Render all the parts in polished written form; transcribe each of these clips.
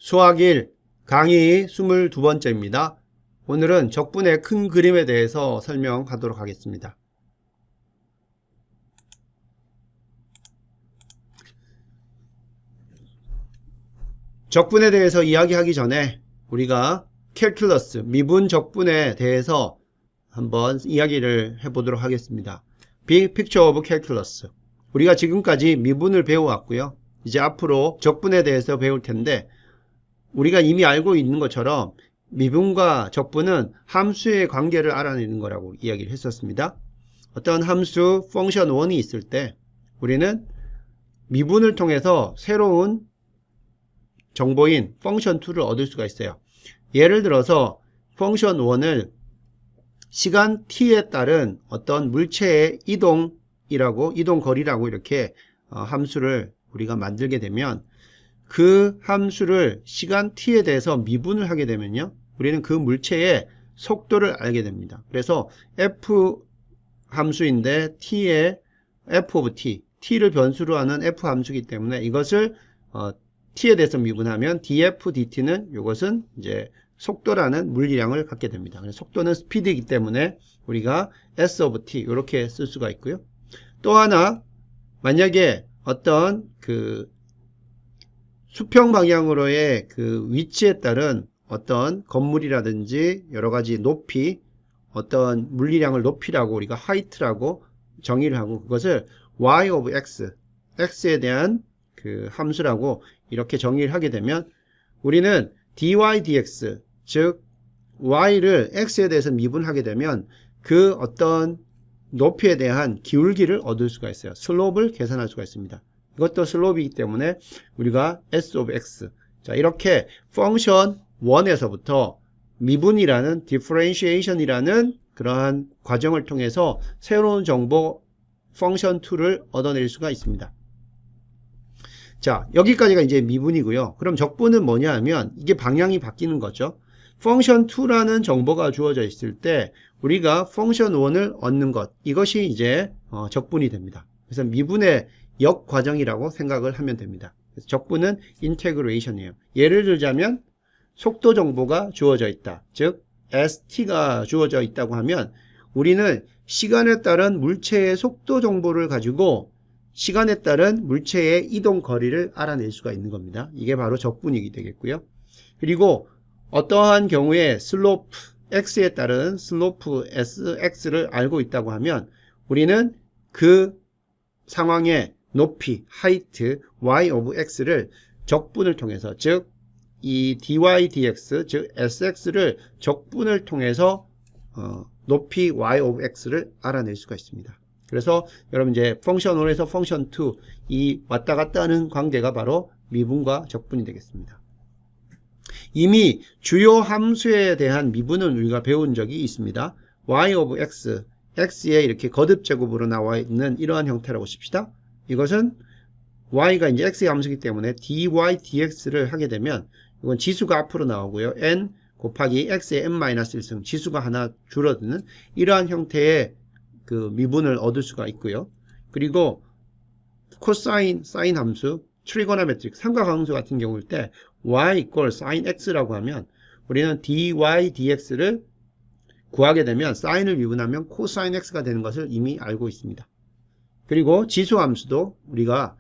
수학 1 강의 22번째입니다. 오늘은 적분의 큰 그림에 대해서 설명하도록 하겠습니다. 적분에 대해서 이야기하기 전에 우리가 캘큘러스, 미분 적분에 대해서 한번 이야기를 해보도록 하겠습니다. Big Picture of Calculus. 우리가 지금까지 미분을 배워왔고요. 이제 앞으로 적분에 대해서 배울 텐데 우리가 이미 알고 있는 것처럼 미분과 적분은 함수의 관계를 알아내는 거라고 이야기를 했었습니다. 어떤 함수 펑션 1이 있을 때 우리는 미분을 통해서 새로운 정보인 펑션 2를 얻을 수가 있어요. 예를 들어서 펑션 1을 시간 t에 따른 어떤 물체의 이동거리라고 이렇게 함수를 우리가 만들게 되면 그 함수를 시간 t에 대해서 미분을 하게 되면요, 우리는 그 물체의 속도를 알게 됩니다. 그래서 f 함수인데 t의 f of t를 변수로 하는 f 함수이기 때문에 이것을 t에 대해서 미분하면 df dt는 이것은 이제 속도라는 물리량을 갖게 됩니다. 그래서 속도는 스피드이기 때문에 우리가 s of t 이렇게 쓸 수가 있고요. 또 하나, 만약에 어떤 수평 방향으로의 위치에 따른 어떤 건물이라든지 여러 가지 높이, 어떤 물리량을 높이라고 우리가 height라고 정의를 하고 그것을 y of x, x에 대한 함수라고 이렇게 정의를 하게 되면 우리는 dy dx, 즉 y를 x에 대해서 미분하게 되면 그 어떤 높이에 대한 기울기를 얻을 수가 있어요. 슬롭을 계산할 수가 있습니다. 이것도 슬롭이기 때문에 우리가 s of x, 자, 이렇게 펑션 1에서부터 미분이라는 differentiation이라는 그러한 과정을 통해서 새로운 정보 펑션 2를 얻어낼 수가 있습니다. 자, 여기까지가 이제 미분이고요. 그럼 적분은 뭐냐 하면 이게 방향이 바뀌는 거죠. 펑션 2라는 정보가 주어져 있을 때 우리가 펑션 1을 얻는 것, 이것이 이제 적분이 됩니다. 그래서 미분의 역과정이라고 생각을 하면 됩니다. 그래서 적분은 인테그레이션이에요. 예를 들자면 속도 정보가 주어져 있다. 즉 st가 주어져 있다고 하면 우리는 시간에 따른 물체의 속도 정보를 가지고 시간에 따른 물체의 이동 거리를 알아낼 수가 있는 겁니다. 이게 바로 적분이 되겠고요. 그리고 어떠한 경우에 슬로프 x에 따른 슬로프 sx를 알고 있다고 하면 우리는 그 상황의 높이 height y of x를 적분을 통해서, 즉 이 dy dx, 즉 sx를 적분을 통해서 높이 y of x를 알아낼 수가 있습니다. 그래서 여러분 이제 펑션 1에서 펑션 2 이 왔다 갔다 하는 관계가 바로 미분과 적분이 되겠습니다. 이미 주요 함수에 대한 미분은 우리가 배운 적이 있습니다. y of x, x에 이렇게 거듭 제곱으로 나와 있는 이러한 형태라고 칩시다. 이것은 y가 이제 x의 함수이기 때문에 dy dx를 하게 되면 이건 지수가 앞으로 나오고요. n 곱하기 x의 n-1승, 지수가 하나 줄어드는 이러한 형태의 미분을 얻을 수가 있고요. 그리고 코사인, 사인 함수, 트리고노메트릭, 삼각함수 같은 경우일 때 y equal sin x라고 하면 우리는 dy dx를 구하게 되면 사인을 미분하면 코사인 x가 되는 것을 이미 알고 있습니다. 그리고 지수 함수도 우리가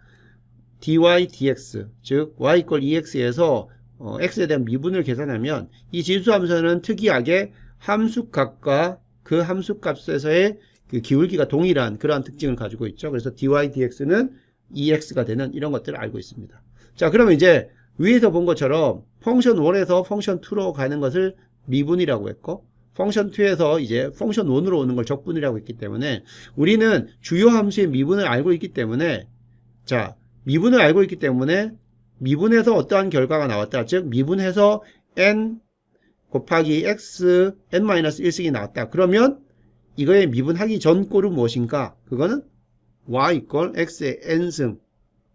dy dx, 즉 y equal ex에서 x에 대한 미분을 계산하면 이 지수 함수는 특이하게 함수값과 그 함수값에서의 기울기가 동일한 그러한 특징을 가지고 있죠. 그래서 dy dx는 ex가 되는 이런 것들을 알고 있습니다. 자, 그러면 이제 위에서 본 것처럼 펑션 1에서 펑션 2로 가는 것을 미분이라고 했고, 펑션 2에서 이제 펑션 1으로 오는 걸 적분이라고 했기 때문에 우리는 주요 함수의 미분을 알고 있기 때문에, 자, 미분을 알고 있기 때문에 미분해서 어떠한 결과가 나왔다. 즉 미분해서 n 곱하기 x n-1승이 나왔다. 그러면 이거의 미분하기 전 꼴은 무엇인가? 그거는 y equal x의 n승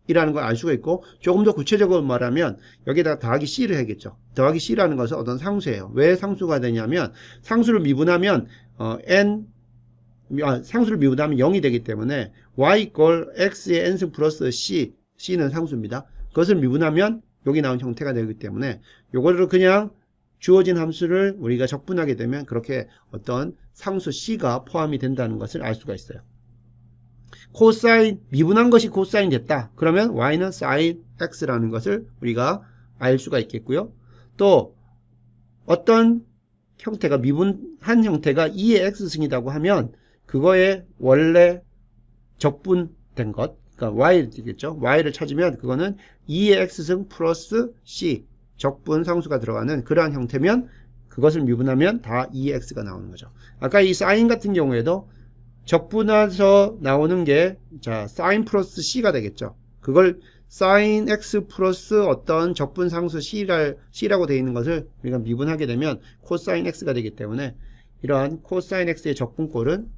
이라는 걸 알 수가 있고, 조금 더 구체적으로 말하면 여기에다가 더하기 c를 해야겠죠. 더하기 c라는 것은 어떤 상수예요. 왜 상수가 되냐면 상수를 미분하면 상수를 미분하면 0이 되기 때문에 y equal x의 n승 플러스 c는 상수입니다. 그것을 미분하면 여기 나온 형태가 되기 때문에 요거를 그냥 주어진 함수를 우리가 적분하게 되면 그렇게 어떤 상수 C가 포함이 된다는 것을 알 수가 있어요. 코사인, 미분한 것이 코사인 됐다. 그러면 Y는 sin X라는 것을 우리가 알 수가 있겠고요. 또 어떤 형태가 미분한 형태가 2의 X승이라고 하면 그거의 원래 적분된 것, 그러니까 Y 되겠죠. Y를 찾으면 그거는 2의 X승 플러스 C 적분 상수가 들어가는 그러한 형태면 그것을 미분하면 다 2의 X가 나오는 거죠. 아까 이 sin 같은 경우에도 적분해서 나오는 게 자 sin 플러스 C가 되겠죠. 그걸 sin X 플러스 어떤 적분 상수 C라고 되어 있는 것을 우리가 미분하게 되면 코사인 X가 되기 때문에 이러한 코사인 X의 적분꼴은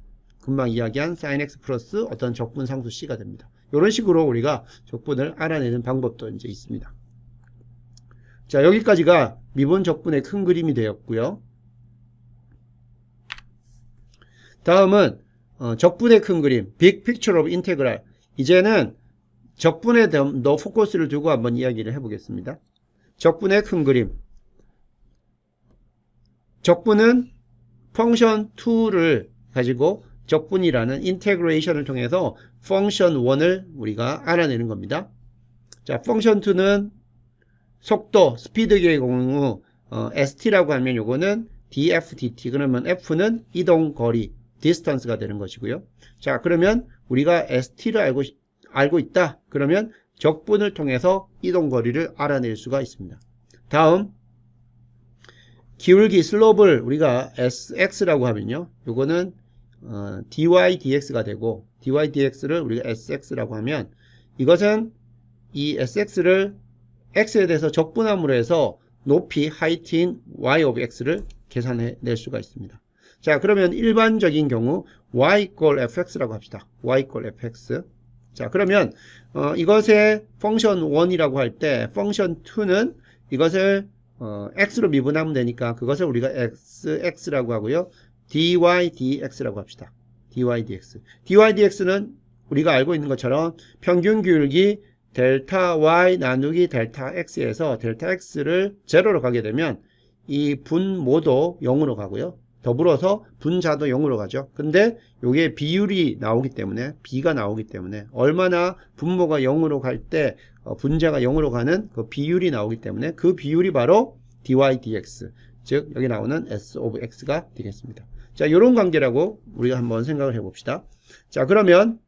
금방 이야기한 sin X 플러스 어떤 적분 상수 C가 됩니다. 이런 식으로 우리가 적분을 알아내는 방법도 이제 있습니다. 자, 여기까지가 미분 적분의 큰 그림이 되었고요. 다음은 적분의 큰 그림, Big Picture of Integral. 이제는 적분에 더 포커스를 두고 한번 이야기를 해보겠습니다. 적분의 큰 그림. 적분은 펑션 2를 가지고 적분이라는 인테그레이션을 통해서 펑션 1을 우리가 알아내는 겁니다. 자, 펑션 2는 속도, 스피드의 경우 st라고 하면 요거는 df, dt. 그러면 f는 이동거리, distance가 되는 것이고요. 자, 그러면 우리가 st를 알고 있다. 그러면 적분을 통해서 이동거리를 알아낼 수가 있습니다. 다음, 기울기, 슬롭을 우리가 sx라고 하면요. 요거는 dy, dx가 되고, dy, dx를 우리가 sx라고 하면 이것은 이 sx를 x에 대해서 적분함으로 해서 높이, 하이트인 y of x를 계산해낼 수가 있습니다. 자, 그러면 일반적인 경우 y equal fx라고 합시다. y equal fx. 자, 그러면 이것의 펑션 1이라고 할 때 펑션 2는 이것을 x로 미분하면 되니까 그것을 우리가 x라고 하고요. dy dx라고 합시다. dy dx. dy dx는 우리가 알고 있는 것처럼 평균 기울기 델타 y 나누기 델타 x에서 델타 x를 제로로 가게 되면 이 분모도 0으로 가고요. 더불어서 분자도 0으로 가죠. 근데 요게 비율이 나오기 때문에 b가 나오기 때문에 얼마나 분모가 0으로 갈 때 분자가 0으로 가는 그 비율이 나오기 때문에 그 비율이 바로 dy dx, 즉 여기 나오는 s of x가 되겠습니다. 자, 이런 관계라고 우리가 한번 생각을 해봅시다. 자, 그러면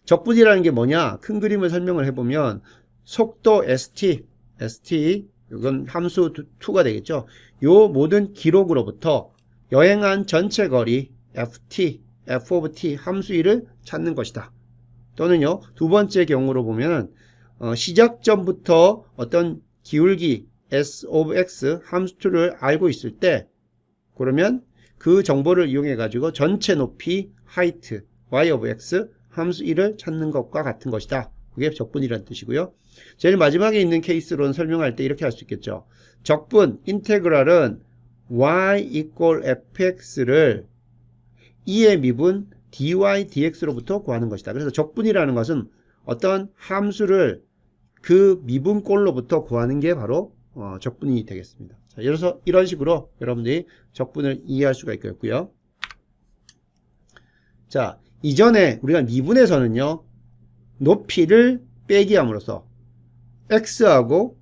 적분이라는 게 뭐냐? 큰 그림을 설명을 해보면 속도 st, 이건 함수 2가 되겠죠. 요 모든 기록으로부터 여행한 전체 거리 ft, f of t 함수 1을 찾는 것이다. 또는요, 두 번째 경우로 보면 시작점부터 어떤 기울기 s of x 함수 2를 알고 있을 때 그러면 그 정보를 이용해 가지고 전체 높이 height y of x 함수 1을 찾는 것과 같은 것이다. 그게 적분이라는 뜻이고요. 제일 마지막에 있는 케이스로는 설명할 때 이렇게 할 수 있겠죠. 적분, 인테그랄은 y equal fx를 2의 미분 dy dx로부터 구하는 것이다. 그래서 적분이라는 것은 어떤 함수를 그 미분꼴로부터 구하는 게 바로 적분이 되겠습니다. 자, 그래서 이런 식으로 여러분들이 적분을 이해할 수가 있겠고요. 자, 이전에 우리가 미분에서는요, 높이를 빼기 함으로써 x하고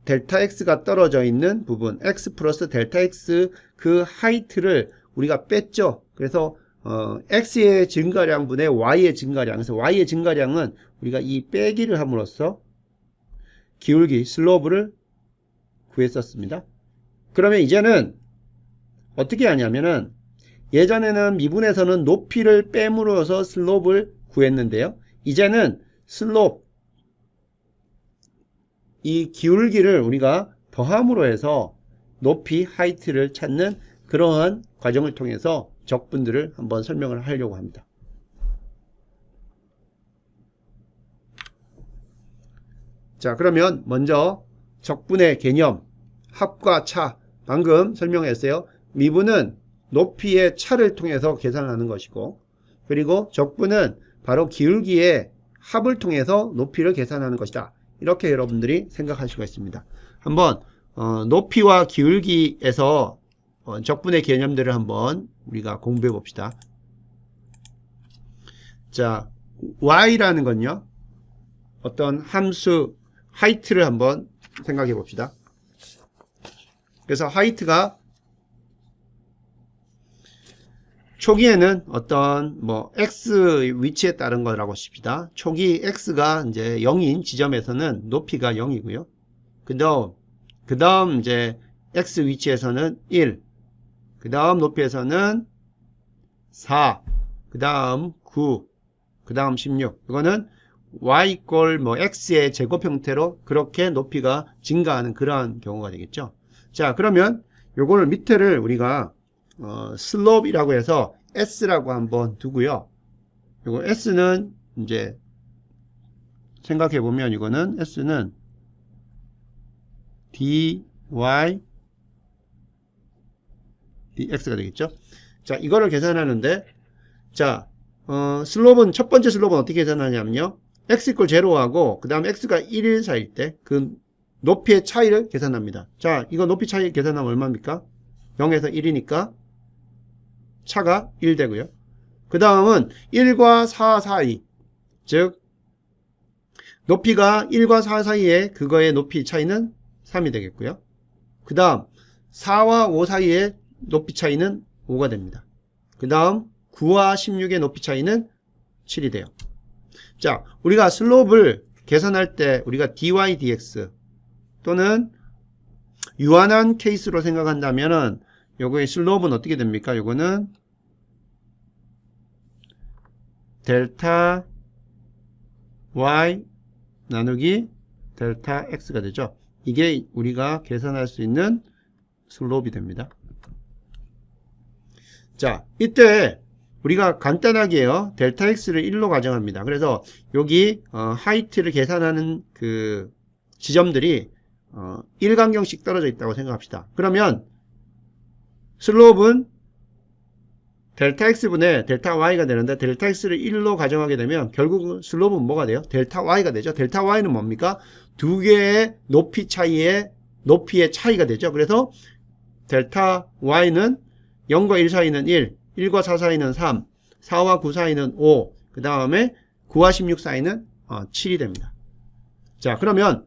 델타 x가 떨어져 있는 부분, x 플러스 델타 x 그 하이트를 우리가 뺐죠. 그래서 x의 증가량분의 y의 증가량, 그래서 y의 증가량은 우리가 이 빼기를 함으로써 기울기, 슬로브를 구했었습니다. 그러면 이제는 어떻게 하냐면은 예전에는 미분에서는 높이를 빼므로써 슬롭을 구했는데요. 이제는 슬롭, 이 기울기를 우리가 더함으로 해서 높이, 하이트를 찾는 그러한 과정을 통해서 적분들을 한번 설명을 하려고 합니다. 자, 그러면 먼저 적분의 개념, 합과 차, 방금 설명했어요. 미분은 높이의 차를 통해서 계산하는 것이고, 그리고 적분은 바로 기울기의 합을 통해서 높이를 계산하는 것이다. 이렇게 여러분들이 생각할 수가 있습니다. 한번 높이와 기울기에서 적분의 개념들을 한번 우리가 공부해 봅시다. 자, y라는 건요, 어떤 함수 하이트를 한번 생각해 봅시다. 그래서 하이트가 초기에는 어떤 x 위치에 따른 거라고 칩시다. 초기 x가 이제 0인 지점에서는 높이가 0이고요. 그 다음 이제 x 위치에서는 1, 그 다음 높이에서는 4, 그 다음 9, 그 다음 16. 이거는 y 이꼴 x의 제곱 형태로 그렇게 높이가 증가하는 그러한 경우가 되겠죠. 자, 그러면 요거를 밑에를 우리가 슬롭이라고 해서 s라고 한번 두고요. 요거 s는 이제 생각해 보면 이거는 s는 dy dx가 되겠죠. 자, 이거를 계산하는데, 자, 슬롭은, 첫 번째 슬롭은 어떻게 계산하냐면요, x 이퀄 0하고 그 다음에 x가 1일 사이일 때 그 높이의 차이를 계산합니다. 자, 이거 높이 차이 계산하면 얼마입니까? 0에서 1이니까 차가 1 되고요. 그 다음은 1과 4 사이, 즉 높이가 1과 4 사이에 그거의 높이 차이는 3이 되겠고요. 그 다음 4와 5 사이의 높이 차이는 5가 됩니다. 그 다음 9와 16의 높이 차이는 7이 돼요. 자, 우리가 슬롭을 계산할 때 우리가 dy dx 또는 유한한 케이스로 생각한다면은 요거의 슬롭은 어떻게 됩니까? 요거는 델타 y 나누기 델타 x가 되죠. 이게 우리가 계산할 수 있는 슬롭이 됩니다. 자, 이때 우리가 간단하게요, 델타 x를 1로 가정합니다. 그래서 여기 하이트를 계산하는 그 지점들이 1간경씩 떨어져 있다고 생각합시다. 그러면 슬롭은 델타 x분의 델타 y가 되는데, 델타 x를 1로 가정하게 되면 결국 슬롭은 뭐가 돼요? 델타 y가 되죠. 델타 y는 뭡니까? 두 개의 높이 차이의 높이의 차이가 되죠. 그래서 델타 y는 0과 1 사이는 1, 1과 4 사이는 3, 4와 9 사이는 5, 그 다음에 9와 16 사이는 7이 됩니다. 자, 그러면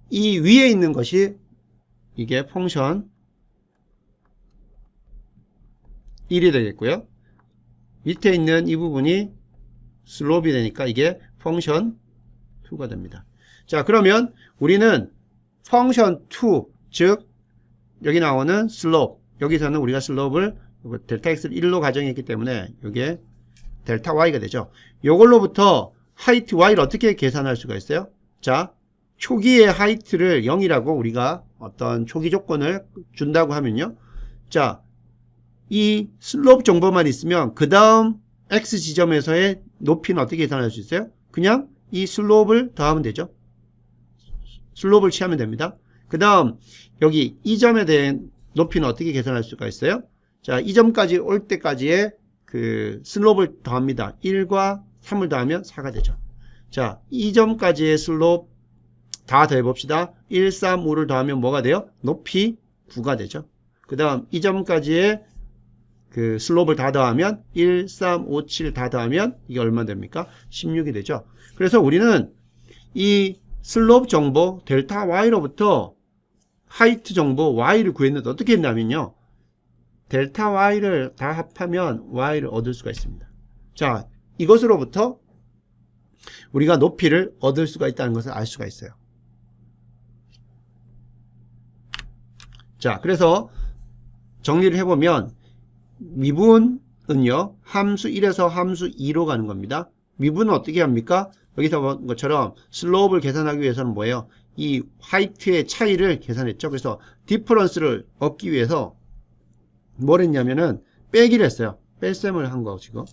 이 위에 있는 것이 이게 펑션 1이 되겠고요. 밑에 있는 이 부분이 슬롭이 되니까 이게 펑션 2가 됩니다. 자, 그러면 우리는 펑션 2, 즉 여기 나오는 슬롭, 여기서는 우리가 슬롭을 델타 x를 1로 가정했기 때문에 이게 델타 y가 되죠. 이걸로부터 하이트 y를 어떻게 계산할 수가 있어요? 자, 초기의 하이트를 0이라고 우리가 어떤 초기 조건을 준다고 하면요, 자, 이 슬롭 정보만 있으면 그 다음 x 지점에서의 높이는 어떻게 계산할 수 있어요? 그냥 이 슬롭을 더하면 되죠. 슬롭을 취하면 됩니다. 그 다음 여기 이 점에 대한 높이는 어떻게 계산할 수가 있어요? 자, 이 점까지 올 때까지의 그 슬롭을 더합니다. 1과 3을 더하면 4가 되죠. 자, 이 점까지의 슬롭 다 더해봅시다. 1, 3, 5를 더하면 뭐가 돼요? 높이 9가 되죠. 그 다음 이 점까지의 그 슬롭을 다 더하면 1, 3, 5, 7 다 더하면 이게 얼마 됩니까? 16이 되죠. 그래서 우리는 이 슬롭 정보 델타 y로부터 하이트 정보 y를 구했는데 어떻게 했냐면요, 델타 y를 다 합하면 y를 얻을 수가 있습니다. 자, 이것으로부터 우리가 높이를 얻을 수가 있다는 것을 알 수가 있어요. 자, 그래서 정리를 해보면 미분은요, 함수 1에서 함수 2로 가는 겁니다. 미분은 어떻게 합니까? 여기서 본 것처럼 슬롭을 계산하기 위해서는 뭐예요? 이 하이트의 차이를 계산했죠. 그래서 디퍼런스를 얻기 위해서 뭘 했냐면은 빼기를 했어요. 뺄셈을 한 것이고,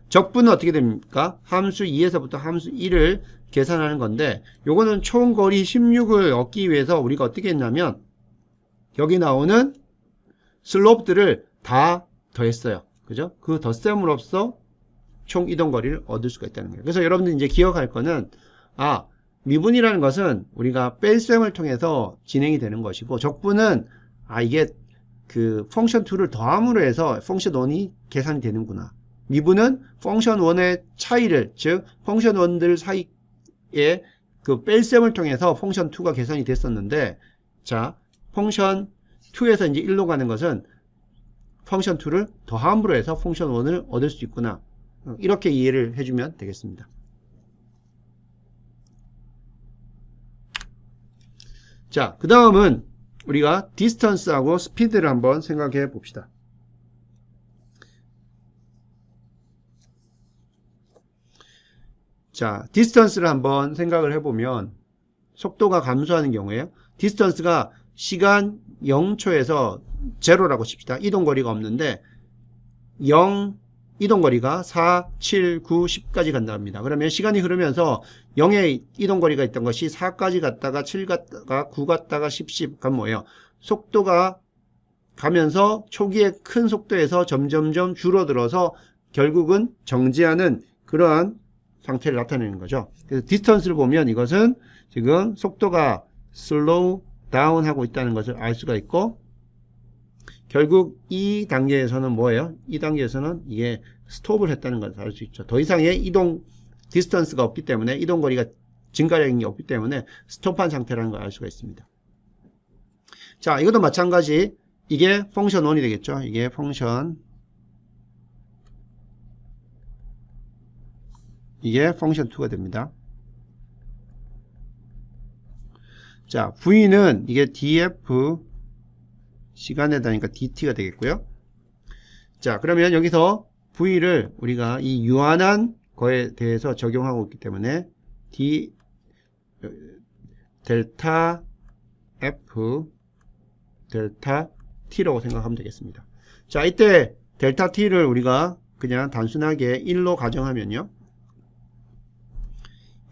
적분은 어떻게 됩니까? 함수 2에서부터 함수 1을 계산하는 건데, 요거는 총 거리 16을 얻기 위해서 우리가 어떻게 했냐면 여기 나오는 슬롭들을 다 더했어요. 그죠? 그 덧셈으로써 총 이동 거리를 얻을 수가 있다는 거예요. 그래서 여러분들 이제 기억할 거는, 미분이라는 것은 우리가 뺄셈을 통해서 진행이 되는 것이고, 적분은 이게 그 펑션 2를 더함으로 해서 펑션 1이 계산이 되는구나. 미분은 펑션 1의 차이를, 즉 펑션 1들 사이에 그 뺄셈을 통해서 펑션 2가 계산이 됐었는데, 자, 펑션 2에서 이제 1로 가는 것은 펑션 2를 더함으로 해서 펑션 1을 얻을 수 있구나. 이렇게 이해를 해주면 되겠습니다. 자, 그 다음은 우리가 디스턴스하고 스피드를 한번 생각해 봅시다. 자, 디스턴스를 한번 생각을 해보면 속도가 감소하는 경우에요. 디스턴스가 시간 0초에서 제로라고 칩시다. 이동거리가 없는데 0 이동거리가 4, 7, 9, 10까지 간다 합니다. 그러면 시간이 흐르면서 0의 이동거리가 있던 것이 4까지 갔다가 7 갔다가 9 갔다가 10 가면 뭐예요? 속도가 가면서 초기에 큰 속도에서 점점점 줄어들어서 결국은 정지하는 그러한 상태를 나타내는 거죠. 그래서 디스턴스를 보면 이것은 지금 속도가 슬로우 다운 하고 있다는 것을 알 수가 있고, 결국 이 단계에서는 뭐예요? 이 단계에서는 이게 스톱을 했다는 것을 알 수 있죠. 더 이상의 이동 디스턴스가 없기 때문에, 이동거리가 증가량이 없기 때문에 스톱한 상태라는 걸 알 수가 있습니다. 자, 이것도 마찬가지. 이게 펑션 1이 되겠죠. 이게 펑션 2가 됩니다. 자, V는 이게 df 시간에다니까 dt가 되겠고요. 자, 그러면 여기서 V를 우리가 이 유한한 거에 대해서 적용하고 있기 때문에 d 델타 f 델타 t라고 생각하면 되겠습니다. 자, 이때 델타 t를 우리가 그냥 단순하게 1로 가정하면요,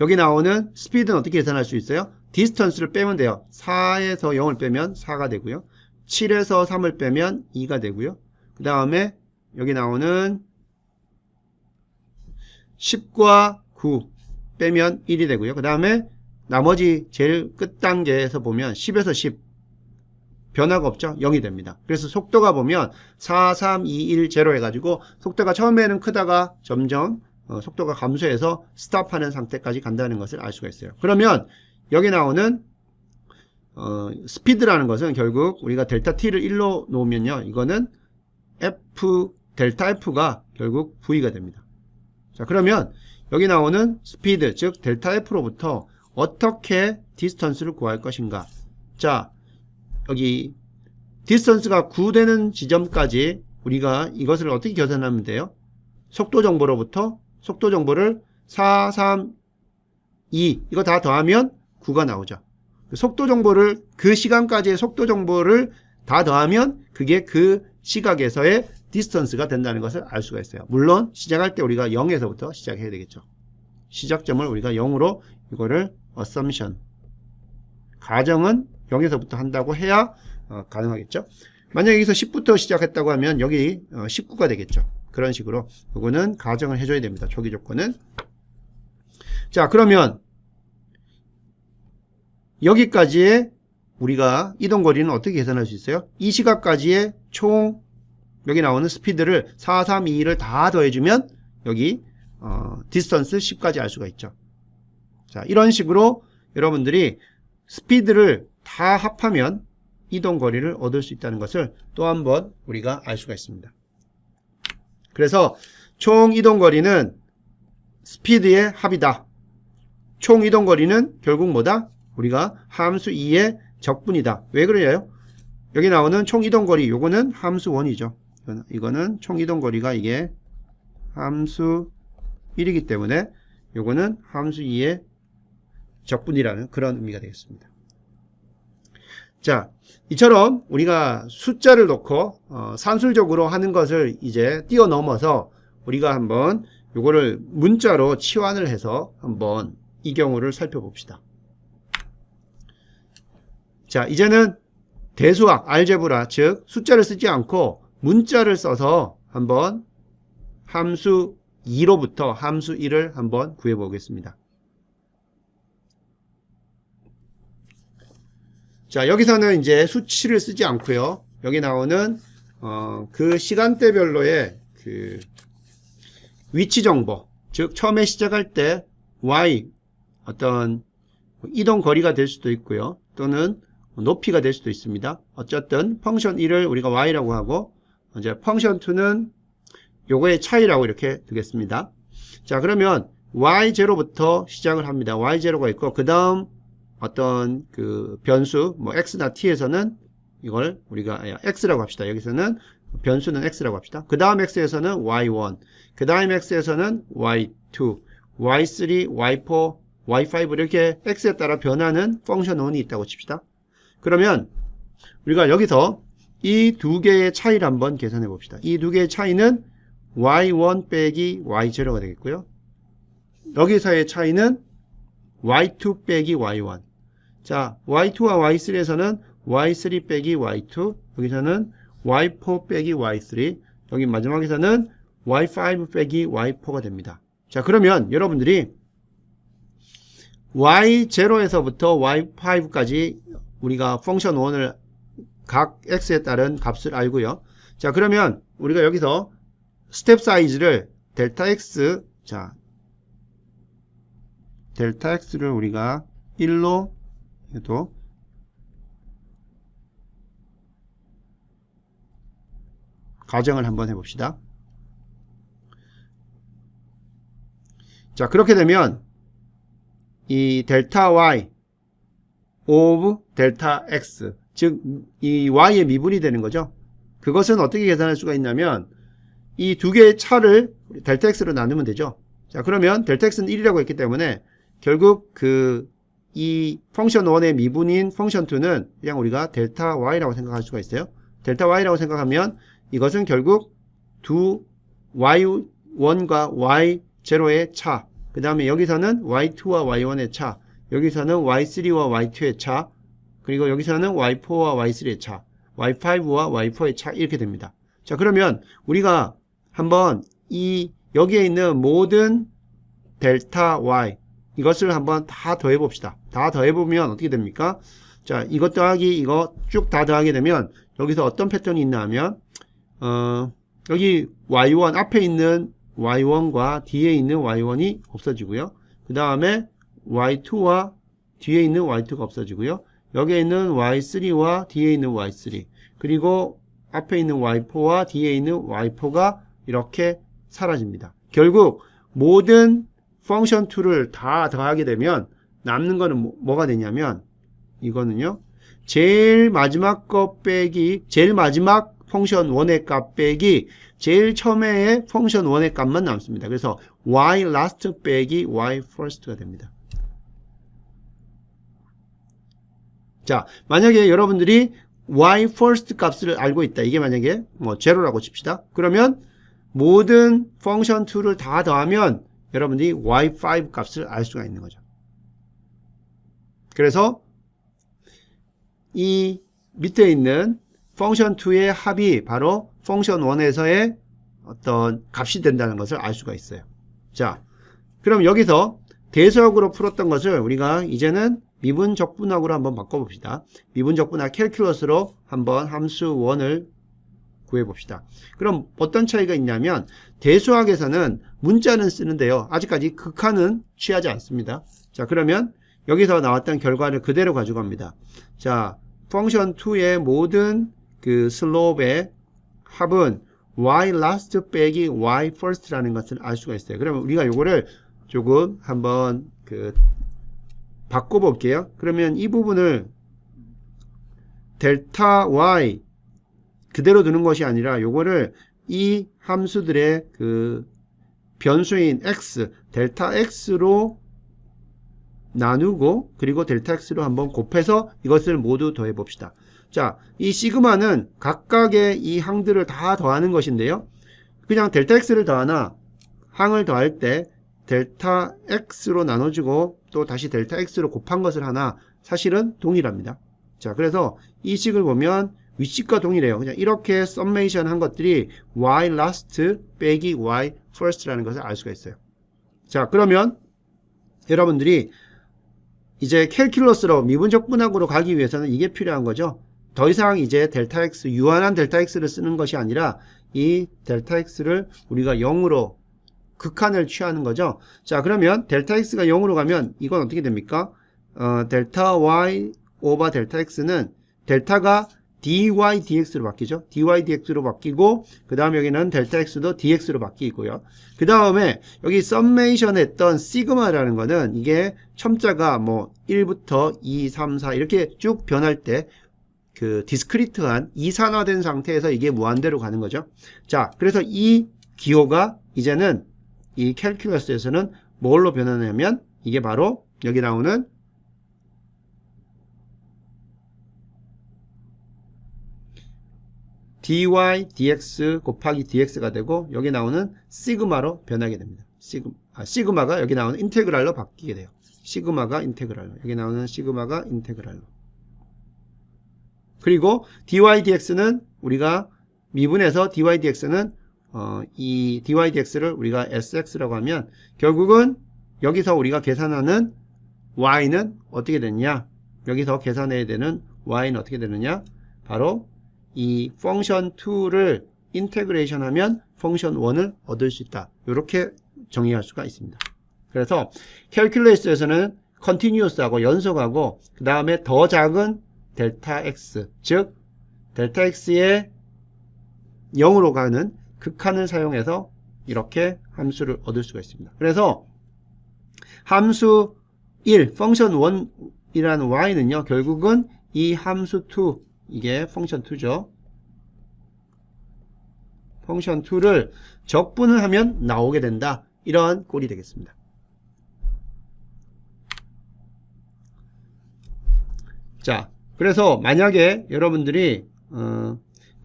여기 나오는 스피드는 어떻게 계산할 수 있어요? 디스턴스를 빼면 돼요. 4에서 0을 빼면 4가 되고요. 7에서 3을 빼면 2가 되고요. 그 다음에 여기 나오는 10과 9 빼면 1이 되고요. 그 다음에 나머지 제일 끝 단계에서 보면 10에서 10 변화가 없죠. 0이 됩니다. 그래서 속도가 보면 4, 3, 2, 1, 0 해가지고 속도가 처음에는 크다가 점점 속도가 감소해서 스탑하는 상태까지 간다는 것을 알 수가 있어요. 그러면 여기 나오는 스피드라는 것은 결국 우리가 델타 t를 1로 놓으면요, 이거는 델타 f가 결국 v가 됩니다. 자, 그러면 여기 나오는 스피드, 즉 델타 f로부터 어떻게 디스턴스를 구할 것인가. 자, 여기 디스턴스가 9 되는 지점까지 우리가 이것을 어떻게 계산하면 돼요? 속도 정보로부터 속도 정보를 4, 3, 2 이거 다 더하면 9가 나오죠. 속도 정보를, 그 시간까지의 속도 정보를 다 더하면 그게 그 시각에서의 디스턴스가 된다는 것을 알 수가 있어요. 물론 시작할 때 우리가 0에서부터 시작해야 되겠죠. 시작점을 우리가 0으로 이거를 assumption, 가정은 0에서부터 한다고 해야 가능하겠죠. 만약 여기서 10부터 시작했다고 하면 여기 19가 되겠죠. 그런 식으로 이거는 가정을 해줘야 됩니다. 초기 조건은. 자, 그러면 여기까지의 우리가 이동거리는 어떻게 계산할 수 있어요? 이 시각까지의 총 여기 나오는 스피드를 4, 3, 2, 1을 다 더해주면 여기 디스턴스 10까지 알 수가 있죠. 자, 이런 식으로 여러분들이 스피드를 다 합하면 이동거리를 얻을 수 있다는 것을 또 한번 우리가 알 수가 있습니다. 그래서 총 이동거리는 스피드의 합이다. 총 이동거리는 결국 뭐다? 우리가 함수 2의 적분이다. 왜 그래요? 여기 나오는 총 이동거리, 요거는 함수 1이죠. 이거는 총 이동거리가 이게 함수 1이기 때문에 요거는 함수 2의 적분이라는 그런 의미가 되겠습니다. 자, 이처럼 우리가 숫자를 놓고 산술적으로 하는 것을 이제 뛰어넘어서 우리가 한번 요거를 문자로 치환을 해서 한번 이 경우를 살펴봅시다. 자, 이제는 대수학, 알제브라, 즉 숫자를 쓰지 않고 문자를 써서 한번 함수 2로부터 함수 1을 한번 구해 보겠습니다. 자, 여기서는 이제 수치를 쓰지 않고요. 여기 나오는 그 시간대별로의 그 위치 정보, 즉 처음에 시작할 때 y 어떤 이동 거리가 될 수도 있고요. 또는 높이가 될 수도 있습니다. 어쨌든 펑션 1을 우리가 y라고 하고 이제 펑션 2는 요거의 차이라고 이렇게 두겠습니다. 자, 그러면 y0부터 시작을 합니다. y0가 있고 그 다음 어떤 그 변수 뭐 x나 t에서는 이걸 우리가 x라고 합시다. 여기서는 변수는 x라고 합시다. 그 다음 x에서는 y1, 그 다음 x에서는 y2, y3, y4, y5 이렇게 x에 따라 변하는 펑션 1이 있다고 칩시다. 그러면 우리가 여기서 이 두 개의 차이를 한번 계산해 봅시다. 이 두 개의 차이는 y1 빼기 y0가 되겠고요. 여기서의 차이는 y2 빼기 y1. 자, y2와 y3에서는 y3 빼기 y2, 여기서는 y4 빼기 y3, 여기 마지막에서는 y5 빼기 y4가 됩니다. 자, 그러면 여러분들이 y0에서부터 y5까지 우리가 펑션 1을 각 x에 따른 값을 알고요. 자, 그러면 우리가 여기서 스텝 사이즈를 델타 x, 자, 델타 x를 우리가 1로 해도 가정을 한번 해봅시다. 자, 그렇게 되면 이 델타 y of 델타 x, 즉 이 y의 미분이 되는 거죠. 그것은 어떻게 계산할 수가 있냐면 이 두 개의 차를 델타 x로 나누면 되죠. 자, 그러면 델타 x는 1이라고 했기 때문에 결국 이 펑션 1의 미분인 펑션 2는 그냥 우리가 델타 y라고 생각할 수가 있어요. 델타 y라고 생각하면 이것은 결국 두 y1과 y0의 차, 그 다음에 여기서는 y2와 y1의 차, 여기서는 y3와 y2의 차, 그리고 여기서는 y4와 y3의 차, y5와 y4의 차, 이렇게 됩니다. 자, 그러면 우리가 한번 여기에 있는 모든 델타 y 이것을 한번 다 더해 봅시다. 다 더해 보면 어떻게 됩니까? 자, 이것 더하기 이거 쭉 다 더하게 되면 여기서 어떤 패턴이 있나 하면 여기 y1 앞에 있는 y1과 뒤에 있는 y1이 없어지고요. 그 다음에 y2와 뒤에 있는 y2가 없어지고요. 여기에 있는 y3와 뒤에 있는 y3, 그리고 앞에 있는 y4와 뒤에 있는 y4가 이렇게 사라집니다. 결국 모든 펑션 2를 다 더하게 되면 남는 거는 뭐가 되냐면 이거는요, 제일 마지막 거 빼기 제일 마지막 펑션 1의 값 빼기 제일 처음에 펑션 1의 값만 남습니다. 그래서 y last 빼기 y first가 됩니다. 자, 만약에 여러분들이 y first 값을 알고 있다. 이게 만약에 뭐 제로라고 칩시다. 그러면 모든 펑션 2를 다 더하면 여러분들이 y5 값을 알 수가 있는 거죠. 그래서 이 밑에 있는 펑션 2의 합이 바로 펑션 1에서의 어떤 값이 된다는 것을 알 수가 있어요. 자, 그럼 여기서 대수학으로 풀었던 것을 우리가 이제는 미분적분학으로 한번 바꿔봅시다. 미분적분학 캘큘러스로 한번 함수 1을 구해봅시다. 그럼 어떤 차이가 있냐면 대수학에서는 문자는 쓰는데요. 아직까지 극한은 취하지 않습니다. 자, 그러면 여기서 나왔던 결과를 그대로 가져갑니다. 자, 펑션 2의 모든 그 슬롭의 합은 y last 빼기 y first라는 것을 알 수가 있어요. 그러면 우리가 요거를 조금 한번 바꿔볼게요. 그러면 이 부분을 델타 y 그대로 두는 것이 아니라 요거를 이 함수들의 그 변수인 x, 델타 x로 나누고 그리고 델타 x로 한번 곱해서 이것을 모두 더해 봅시다. 자, 이 시그마는 각각의 이 항들을 다 더하는 것인데요. 그냥 델타 x를 더하나 항을 더할 때 델타 x로 나눠주고 또 다시 델타 x로 곱한 것을 하나 사실은 동일합니다. 자, 그래서 이 식을 보면 윗식과 동일해요. 그냥 이렇게 썸메이션 한 것들이 y last 빼기 y first라는 것을 알 수가 있어요. 자, 그러면 여러분들이 이제 캘큘러스로 미분 적분학으로 가기 위해서는 이게 필요한 거죠. 더 이상 이제 델타 x, 유한한 델타 x를 쓰는 것이 아니라 이 델타 x를 우리가 0으로 극한을 취하는 거죠. 자, 그러면 델타 x가 0으로 가면 이건 어떻게 됩니까? 델타 y 오버 델타 x는 델타가 dy dx로 바뀌죠. dy dx로 바뀌고 그 다음에 여기는 델타 x도 dx로 바뀌고요. 그 다음에 여기 썸메이션 했던 시그마라는 거는 이게 첨자가 뭐 1부터 2, 3, 4 이렇게 쭉 변할 때 그 디스크리트한 이산화된 상태에서 이게 무한대로 가는 거죠. 자, 그래서 이 기호가 이제는 이 캘큘러스에서는 뭘로 변하냐면 이게 바로 여기 나오는 dy dx 곱하기 dx가 되고 여기 나오는 시그마로 변하게 됩니다. 시그마가 여기 나오는 인테그랄로 바뀌게 돼요. 시그마가 인테그랄로, 여기 나오는 시그마가 인테그랄로. 그리고 dy dx는 우리가 미분해서 dy dx는 이 dy dx를 우리가 sx라고 하면 결국은 여기서 우리가 계산하는 y는 어떻게 되느냐? 여기서 계산해야 되는 y는 어떻게 되느냐? 바로 이 펑션 2를 인테그레이션 하면 펑션 1을 얻을 수 있다. 이렇게 정의할 수가 있습니다. 그래서 캘큘러스에서는 컨티뉴어스하고 연속하고 그 다음에 더 작은 델타 x, 즉 델타 x의 0으로 가는 극한을 사용해서 이렇게 함수를 얻을 수가 있습니다. 그래서 함수 1, 펑션 1이라는 y는요, 결국은 이 함수 2, 이게 펑션 2죠. 펑션 2를 적분을 하면 나오게 된다. 이러한 꼴이 되겠습니다. 자, 그래서 만약에 여러분들이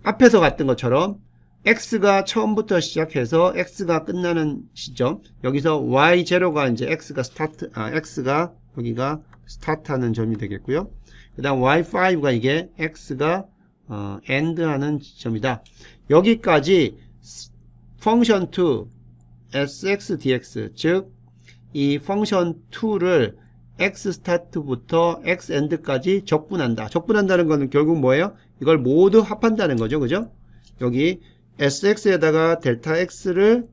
앞에서 갔던 것처럼 x가 처음부터 시작해서 x가 끝나는 시점, 여기서 y0가 이제 x가 여기가 스타트하는 점이 되겠고요. 그 다음 y5가 이게 x가 end하는 지점이다. 여기까지 펑션 2 sx dx, 즉 이 펑션 2를 x 스타트부터 x end까지 적분한다. 적분한다는 거는 결국 뭐예요? 이걸 모두 합한다는 거죠. 그죠? 여기 sx에다가 델타 x를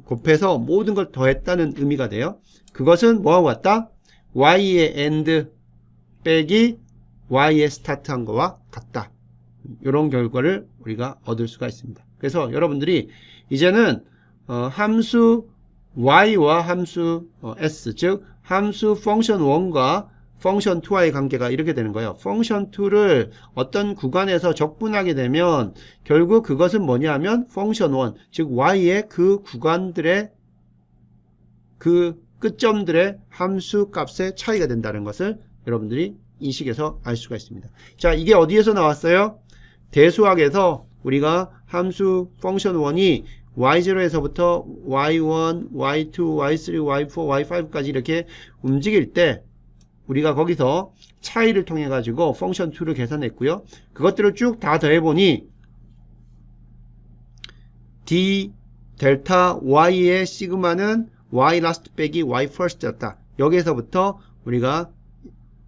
곱해서 모든 걸 더했다는 의미가 돼요. 그것은 뭐하고 같다? y의 end 빼기 y의 스타트한 거와 같다. 이런 결과를 우리가 얻을 수가 있습니다. 그래서 여러분들이 이제는 함수 y와 함수 s, 즉 함수 펑션 1과 펑션 2와의 관계가 이렇게 되는 거예요. 펑션 2를 어떤 구간에서 적분하게 되면 결국 그것은 뭐냐 하면 펑션 1, 즉 y의 그 구간들의 그 끝점들의 함수 값의 차이가 된다는 것을 여러분들이 이 식에서 알 수가 있습니다. 자, 이게 어디에서 나왔어요? 대수학에서 우리가 함수 펑션 1이 y0에서부터 y1, y2, y3, y4, y5까지 이렇게 움직일 때 우리가 거기서 차이를 통해 가지고 펑션 2를 계산했고요. 그것들을 쭉 다 더해보니 d 델타 y의 시그마는 y last 빼기 y first였다. 여기에서부터 우리가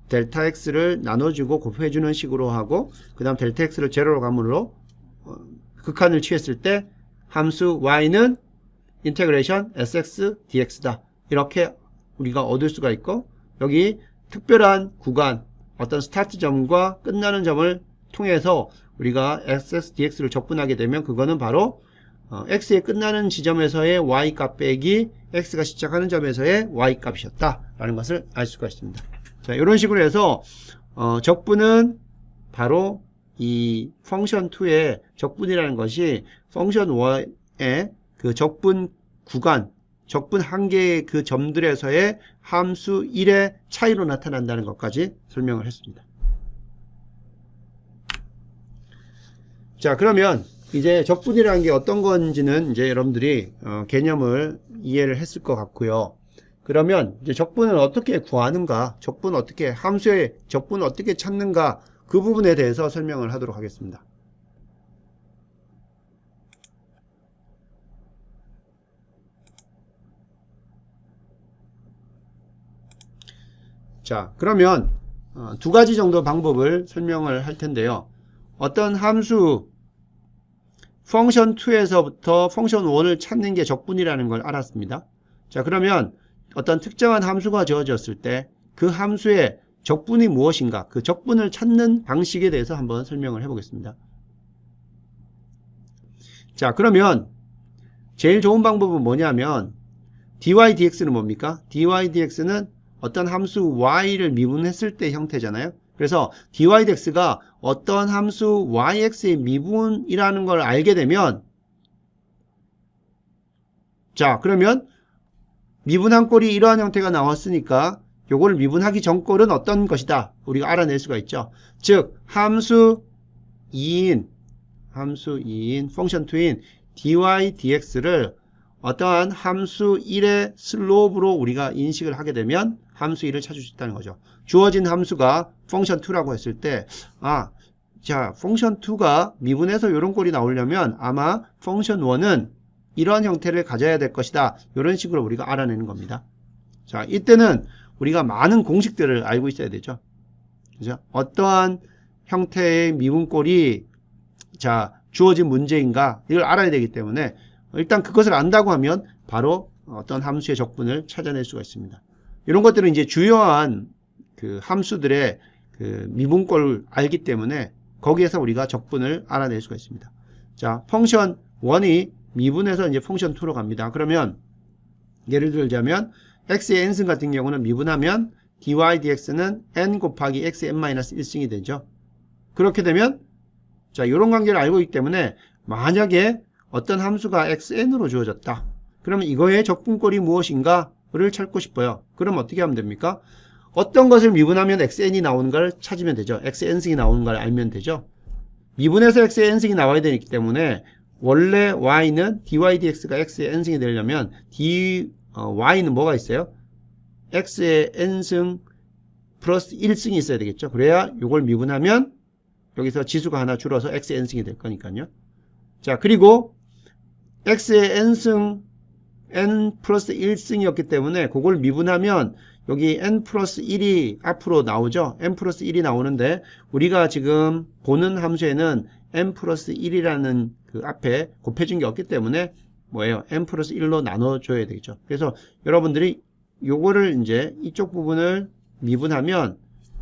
델타 x를 나눠주고 곱해주는 식으로 하고 그 다음 델타 x를 제로로 감으로 극한을 취했을 때 함수 y는 인테그레이션 sx dx다. 이렇게 우리가 얻을 수가 있고 여기 특별한 구간 어떤 스타트점과 끝나는 점을 통해서 우리가 sx dx를 적분하게 되면 그거는 바로 x의 끝나는 지점에서의 y값 빼기 x가 시작하는 점에서의 y값이었다 라는 것을 알 수가 있습니다. 자, 이런 식으로 해서 적분은 바로 이 펑션 2의 적분이라는 것이 펑션 1의 그 적분 구간, 적분 한계의 그 점들에서의 함수 1의 차이로 나타난다는 것까지 설명을 했습니다. 자, 그러면 이제 적분이라는 게 어떤 건지는 이제 여러분들이 개념을 이해를 했을 것 같고요. 그러면 이제 적분을 어떻게 구하는가, 함수의 적분을 어떻게 찾는가, 그 부분에 대해서 설명을 하도록 하겠습니다. 자, 그러면 두 가지 정도 방법을 설명을 할 텐데요. 어떤 함수 펑션 2에서부터 펑션 1을 찾는 게 적분이라는 걸 알았습니다. 자, 그러면 어떤 특정한 함수가 주어졌을 때 그 함수의 적분이 무엇인가, 그 적분을 찾는 방식에 대해서 한번 설명을 해보겠습니다. 자, 그러면 제일 좋은 방법은 뭐냐면 dy dx는 뭡니까? dy dx는 어떤 함수 y를 미분했을 때 형태잖아요. 그래서 dy dx가 어떤 함수 yx의 미분이라는 걸 알게 되면, 자, 그러면 미분한 꼴이 이러한 형태가 나왔으니까 요거를 미분하기 전 꼴은 어떤 것이다 우리가 알아낼 수가 있죠. 즉 함수 2인 펑션 2인 dy dx를 어떠한 함수 1의 슬롭으로 우리가 인식을 하게 되면 함수 1을 찾을 수 있다는 거죠. 주어진 함수가 펑션 2라고 했을 때, 자, 펑션 2가 미분해서 이런 꼴이 나오려면 아마 펑션 1은 이러한 형태를 가져야 될 것이다. 이런 식으로 우리가 알아내는 겁니다. 자, 이때는 우리가 많은 공식들을 알고 있어야 되죠. 그죠? 어떠한 형태의 미분꼴이 자, 주어진 문제인가 이걸 알아야 되기 때문에 일단 그것을 안다고 하면 바로 어떤 함수의 적분을 찾아낼 수가 있습니다. 이런 것들은 이제 주요한 그 함수들의 그 미분꼴을 알기 때문에 거기에서 우리가 적분을 알아낼 수가 있습니다. 자, 펑션 1이 미분해서 이제 펑션 2로 갑니다. 그러면 예를 들자면 x의 n승 같은 경우는 미분하면 dy dx는 n 곱하기 x의 n-1승이 되죠. 그렇게 되면 자, 이런 관계를 알고 있기 때문에 만약에 어떤 함수가 xn으로 주어졌다. 그러면 이거의 적분꼴이 무엇인가를 찾고 싶어요. 그럼 어떻게 하면 됩니까? 어떤 것을 미분하면 xn이 나오는 걸 찾으면 되죠. xn승이 나오는 걸 알면 되죠. 미분해서 x의 n승이 나와야 되기 때문에 원래 y는 dy dx가 x의 n승이 되려면 y는 뭐가 있어요? x의 n승 플러스 1승이 있어야 되겠죠. 그래야 이걸 미분하면 여기서 지수가 하나 줄어서 x의 n승이 될 거니까요. 자, 그리고 x의 n승 n 플러스 1승이었기 때문에 그걸 미분하면 여기 n 플러스 1이 앞으로 나오죠. n 플러스 1이 나오는데 우리가 지금 보는 함수에는 n 플러스 1이라는 그 앞에 곱해준 게 없기 때문에 뭐예요? n 플러스 1로 나눠줘야 되겠죠. 그래서 여러분들이 요거를 이제 이쪽 부분을 미분하면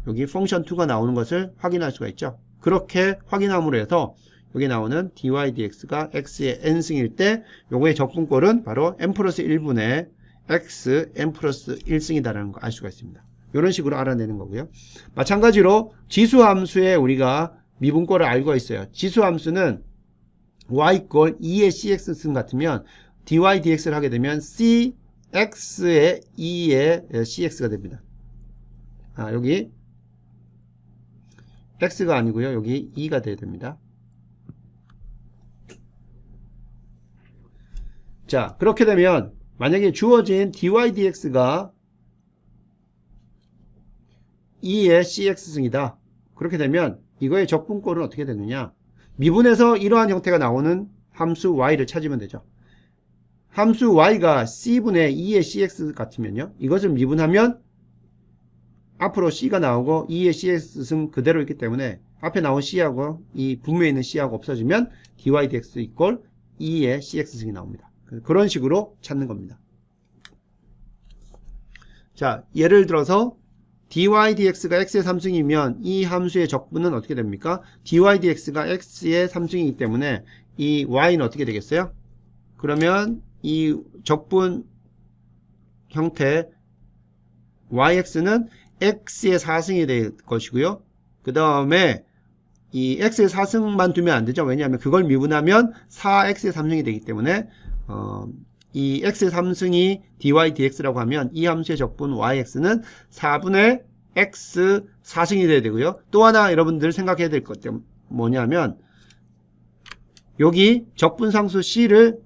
여기 펑션 2가 나오는 것을 확인할 수가 있죠. 그렇게 확인함으로 해서 여기 나오는 dy dx가 x의 n승일 때 요거의 적분꼴은 바로 n 플러스 1분의 x n 플러스 1승이다라는 거 알 수가 있습니다. 이런 식으로 알아내는 거고요. 마찬가지로 지수함수에 우리가 미분꼴을 알고 있어요. 지수함수는 y꼴 2의 cx승 같으면 dy dx를 하게 되면 cx의 2의 cx가 됩니다. 여기 x가 아니고요. 여기 2가 돼야 됩니다. 자, 그렇게 되면 만약에 주어진 dy dx가 2의 cx승이다. 그렇게 되면 이거의 적분꼴은 어떻게 되느냐? 미분해서 이러한 형태가 나오는 함수 y를 찾으면 되죠. 함수 y가 c분의 2의 cx 같으면요. 이것을 미분하면 앞으로 c가 나오고 2의 cx승 그대로 있기 때문에 앞에 나온 c하고 이 분모에 있는 c하고 없어지면 dy dx 이꼴 2의 cx승이 나옵니다. 그런 식으로 찾는 겁니다. 자, 예를 들어서 dy dx가 x의 3승이면 이 함수의 적분은 어떻게 됩니까? dy dx가 x의 3승이기 때문에 이 y는 어떻게 되겠어요? 그러면 이 적분 형태 yx는 x의 4승이 될 것이고요. 그 다음에 이 x의 4승만 두면 안 되죠. 왜냐하면 그걸 미분하면 4x의 3승이 되기 때문에 이 x의 3승이 dy dx라고 하면 이 함수의 적분 yx는 4분의 x 4승이 돼야 되고요. 또 하나 여러분들 생각해야 될 것 뭐냐면 여기 적분상수 c를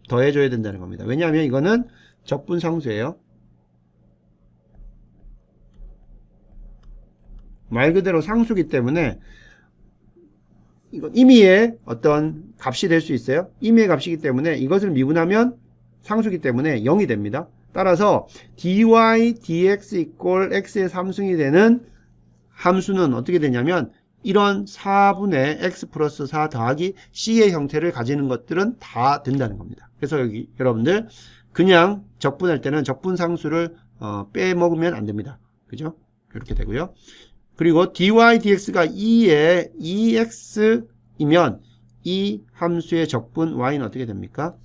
더해줘야 된다는 겁니다. 왜냐하면 이거는 적분상수예요. 말 그대로 상수기 때문에 이건 임의의 어떤 값이 될 수 있어요. 임의의 값이기 때문에 이것을 미분하면 상수기 때문에 0이 됩니다. 따라서 dy dx 이꼴 x의 3승이 되는 함수는 어떻게 되냐면 이런 4분의 x 플러스 4 더하기 c의 형태를 가지는 것들은 다 된다는 겁니다. 그래서 여기 여러분들 그냥 적분할 때는 적분상수를 빼먹으면 안 됩니다. 그죠? 이렇게 되고요. 그리고 dy dx가 2의 2x이면 이 함수의 적분 y는 어떻게 됩니까?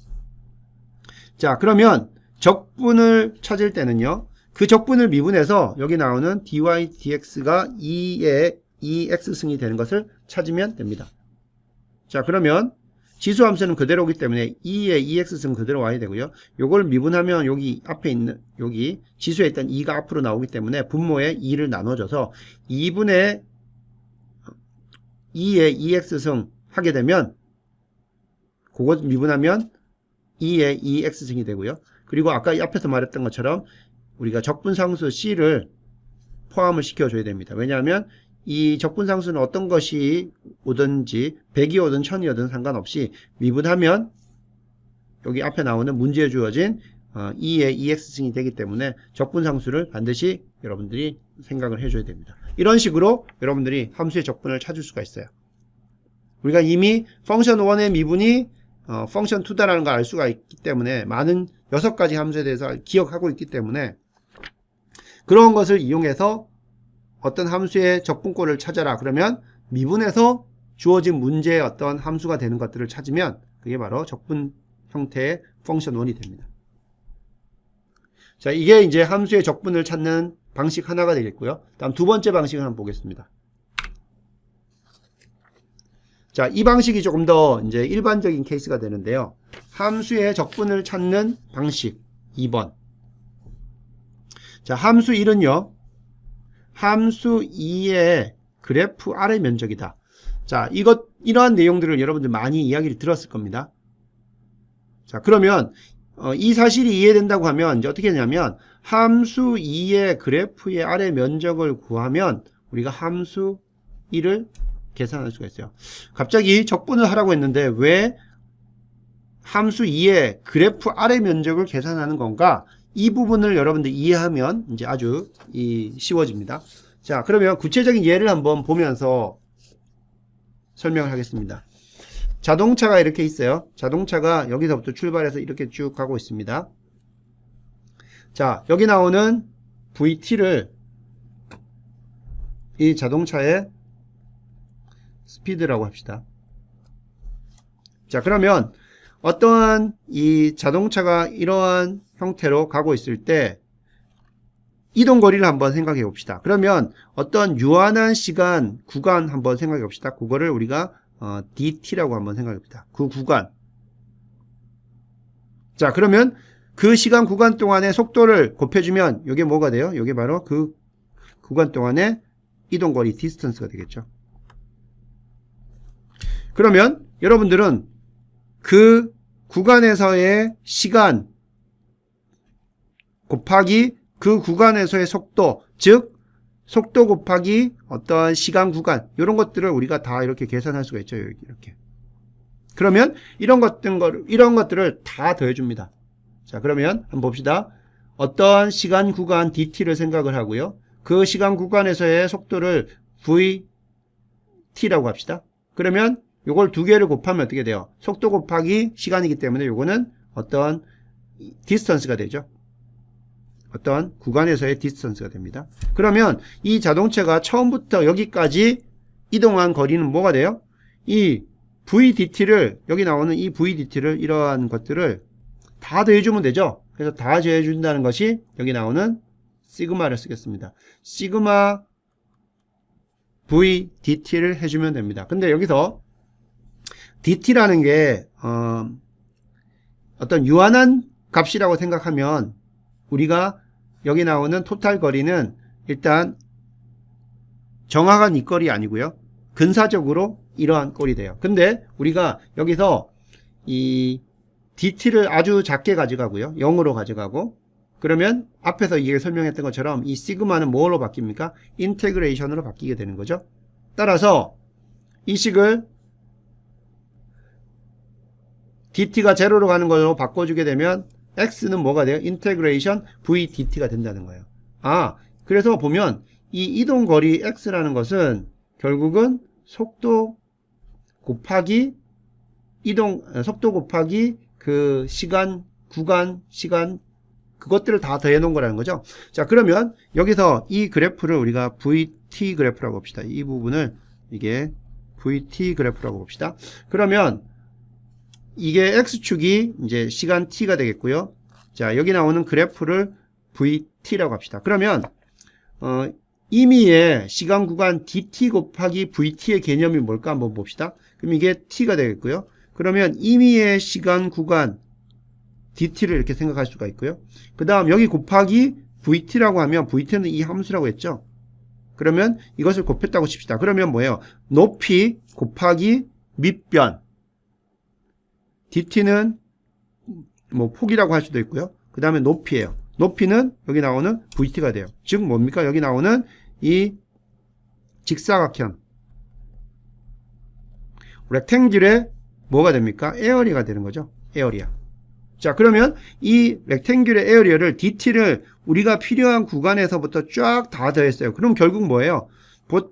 자, 그러면 적분을 찾을 때는요. 그 적분을 미분해서 여기 나오는 dy dx가 2의 2x승이 되는 것을 찾으면 됩니다. 자, 그러면 지수함수는 그대로기 때문에 2의 2x승 그대로 와야 되고요. 요걸 미분하면 여기 앞에 있는 여기 지수에 있던 2가 앞으로 나오기 때문에 분모에 2를 나눠줘서 2분의 2의 2x승 하게 되면 그거 미분하면 2의 2x승이 되고요. 그리고 아까 앞에서 말했던 것처럼 우리가 적분상수 c를 포함을 시켜줘야 됩니다. 왜냐하면 이 적분상수는 어떤 것이 오든지 100이 오든 1000이 오든 상관없이 미분하면 여기 앞에 나오는 문제에 주어진 2의 2x승이 되기 때문에 적분상수를 반드시 여러분들이 생각을 해줘야 됩니다. 이런 식으로 여러분들이 함수의 적분을 찾을 수가 있어요. 우리가 이미 펑션 1의 미분이 펑션 2다라는 걸 알 수가 있기 때문에 많은 6가지 함수에 대해서 기억하고 있기 때문에 그런 것을 이용해서 어떤 함수의 적분꼴을 찾아라. 그러면 미분해서 주어진 문제의 어떤 함수가 되는 것들을 찾으면 그게 바로 적분 형태의 펑션 1이 됩니다. 자, 이게 이제 함수의 적분을 찾는 방식 하나가 되겠고요. 다음 두 번째 방식을 한번 보겠습니다. 자, 이 방식이 조금 더 이제 일반적인 케이스가 되는데요. 함수의 적분을 찾는 방식 2번. 자, 함수 1은요. 함수 2의 그래프 아래 면적이다. 자, 이러한 내용들을 여러분들 많이 이야기를 들었을 겁니다. 자, 그러면 이 사실이 이해된다고 하면 이제 어떻게 되냐면 함수 2의 그래프의 아래 면적을 구하면 우리가 함수 1을 계산할 수가 있어요. 갑자기 적분을 하라고 했는데 왜 함수 2의 그래프 아래 면적을 계산하는 건가? 이 부분을 여러분들 이해하면 이제 아주 쉬워집니다. 자, 그러면 구체적인 예를 한번 보면서 설명을 하겠습니다. 자동차가 이렇게 있어요. 자동차가 여기서부터 출발해서 이렇게 쭉 가고 있습니다. 자, 여기 나오는 VT를 이 자동차의 스피드라고 합시다. 자, 그러면 어떠한 이 자동차가 이러한 형태로 가고 있을 때 이동거리를 한번 생각해 봅시다. 그러면 어떤 유한한 시간 구간 한번 생각해 봅시다. 그거를 우리가 DT라고 한번 생각해 봅시다. 그 구간. 자, 그러면 그 시간 구간 동안의 속도를 곱해주면 이게 뭐가 돼요? 이게 바로 그 구간 동안의 이동거리 디스턴스가 되겠죠. 그러면 여러분들은 그 구간에서의 시간 곱하기 그 구간에서의 속도, 즉 속도 곱하기 어떤 시간 구간 이런 것들을 우리가 다 이렇게 계산할 수가 있죠. 이렇게. 그러면 이런 것들을 다 더해줍니다. 자, 그러면 한번 봅시다. 어떤 시간 구간 dt를 생각을 하고요. 그 시간 구간에서의 속도를 vt라고 합시다. 그러면 요걸 두 개를 곱하면 어떻게 돼요? 속도 곱하기 시간이기 때문에 요거는 어떤 디스턴스가 되죠. 어떤 구간에서의 디스턴스가 됩니다. 그러면 이 자동차가 처음부터 여기까지 이동한 거리는 뭐가 돼요? 이 VDT를 여기 나오는 이 VDT를 이러한 것들을 다 더해주면 되죠. 그래서 다 더해준다는 것이 여기 나오는 시그마를 쓰겠습니다. 시그마 VDT를 해주면 됩니다. 근데 여기서 DT라는 게 어떤 유한한 값이라고 생각하면 우리가 여기 나오는 토탈 거리는 일단 정확한 이 꼴이 아니고요. 근사적으로 이러한 꼴이 돼요. 근데 우리가 여기서 이 DT를 아주 작게 가져가고요. 0으로 가져가고 그러면 앞에서 이게 설명했던 것처럼 이 시그마는 뭐로 바뀝니까? 인테그레이션으로 바뀌게 되는 거죠. 따라서 이 식을 DT가 제로로 가는 걸로 바꿔주게 되면 x는 뭐가 돼요? 인테그레이션 vdt가 된다는 거예요. 그래서 보면 이 이동거리 x라는 것은 결국은 속도 곱하기 속도 곱하기 그 시간, 구간, 시간, 그것들을 다 더해 놓은 거라는 거죠. 자, 그러면 여기서 이 그래프를 우리가 VT 그래프라고 봅시다. 이 부분을 이게 VT 그래프라고 봅시다. 그러면 이게 X축이 이제 시간 T가 되겠고요. 자, 여기 나오는 그래프를 VT라고 합시다. 그러면, 임의의 시간 구간 DT 곱하기 VT의 개념이 뭘까 한번 봅시다. 그럼 이게 T가 되겠고요. 그러면 임의의 시간 구간 DT를 이렇게 생각할 수가 있고요. 그 다음 여기 곱하기 VT라고 하면 VT는 이 함수라고 했죠. 그러면 이것을 곱했다고 칩시다. 그러면 뭐예요? 높이 곱하기 밑변. DT는 뭐 폭이라고 할 수도 있고요. 그 다음에 높이에요. 높이는 여기 나오는 VT가 돼요. 즉 뭡니까? 여기 나오는 이 직사각형 렉탱귤의 뭐가 됩니까? 에어리가 되는 거죠. 에어리아. 자, 그러면 이 렉탱귤의 에어리어를 DT를 우리가 필요한 구간에서부터 쫙 다 더했어요. 그럼 결국 뭐예요?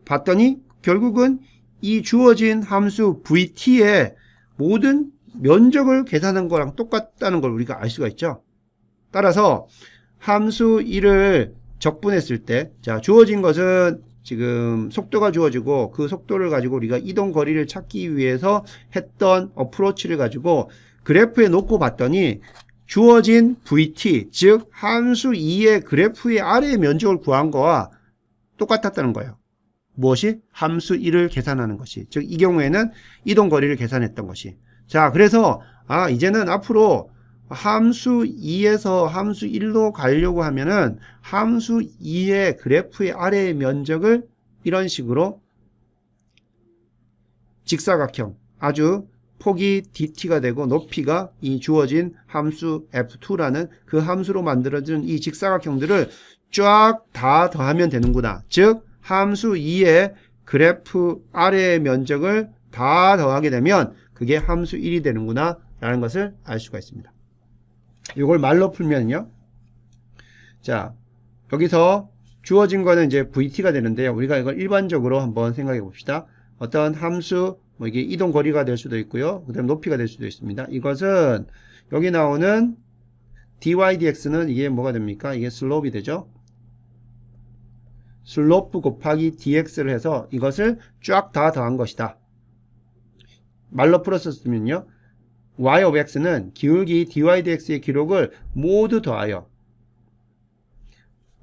봤더니 결국은 이 주어진 함수 VT의 모든 면적을 계산한 거랑 똑같다는 걸 우리가 알 수가 있죠. 따라서 함수 1을 적분했을 때, 자, 주어진 것은 지금 속도가 주어지고 그 속도를 가지고 우리가 이동 거리를 찾기 위해서 했던 어프로치를 가지고 그래프에 놓고 봤더니 주어진 VT, 즉 함수 2의 그래프의 아래의 면적을 구한 거와 똑같았다는 거예요. 무엇이? 함수 1을 계산하는 것이. 즉 이 경우에는 이동 거리를 계산했던 것이. 자, 그래서 이제는 앞으로 함수 2에서 함수 1로 가려고 하면은 함수 2의 그래프의 아래의 면적을 이런 식으로 직사각형, 아주 폭이 dt가 되고 높이가 이 주어진 함수 f2라는 그 함수로 만들어진 이 직사각형들을 쫙 다 더하면 되는구나. 즉 함수 2의 그래프 아래의 면적을 다 더하게 되면 그게 함수 1이 되는구나 라는 것을 알 수가 있습니다. 이걸 말로 풀면요. 자, 여기서 주어진 거는 이제 VT가 되는데요. 우리가 이걸 일반적으로 한번 생각해 봅시다. 어떤 함수, 뭐 이게 이동 거리가 될 수도 있고요. 그 다음 높이가 될 수도 있습니다. 이것은 여기 나오는 dy dx는 이게 뭐가 됩니까? 이게 슬롭이 되죠. 슬로프 곱하기 dx를 해서 이것을 쫙 다 더한 것이다. 말로 풀었었으면요. y of x는 기울기 dy dx의 기록을 모두 더하여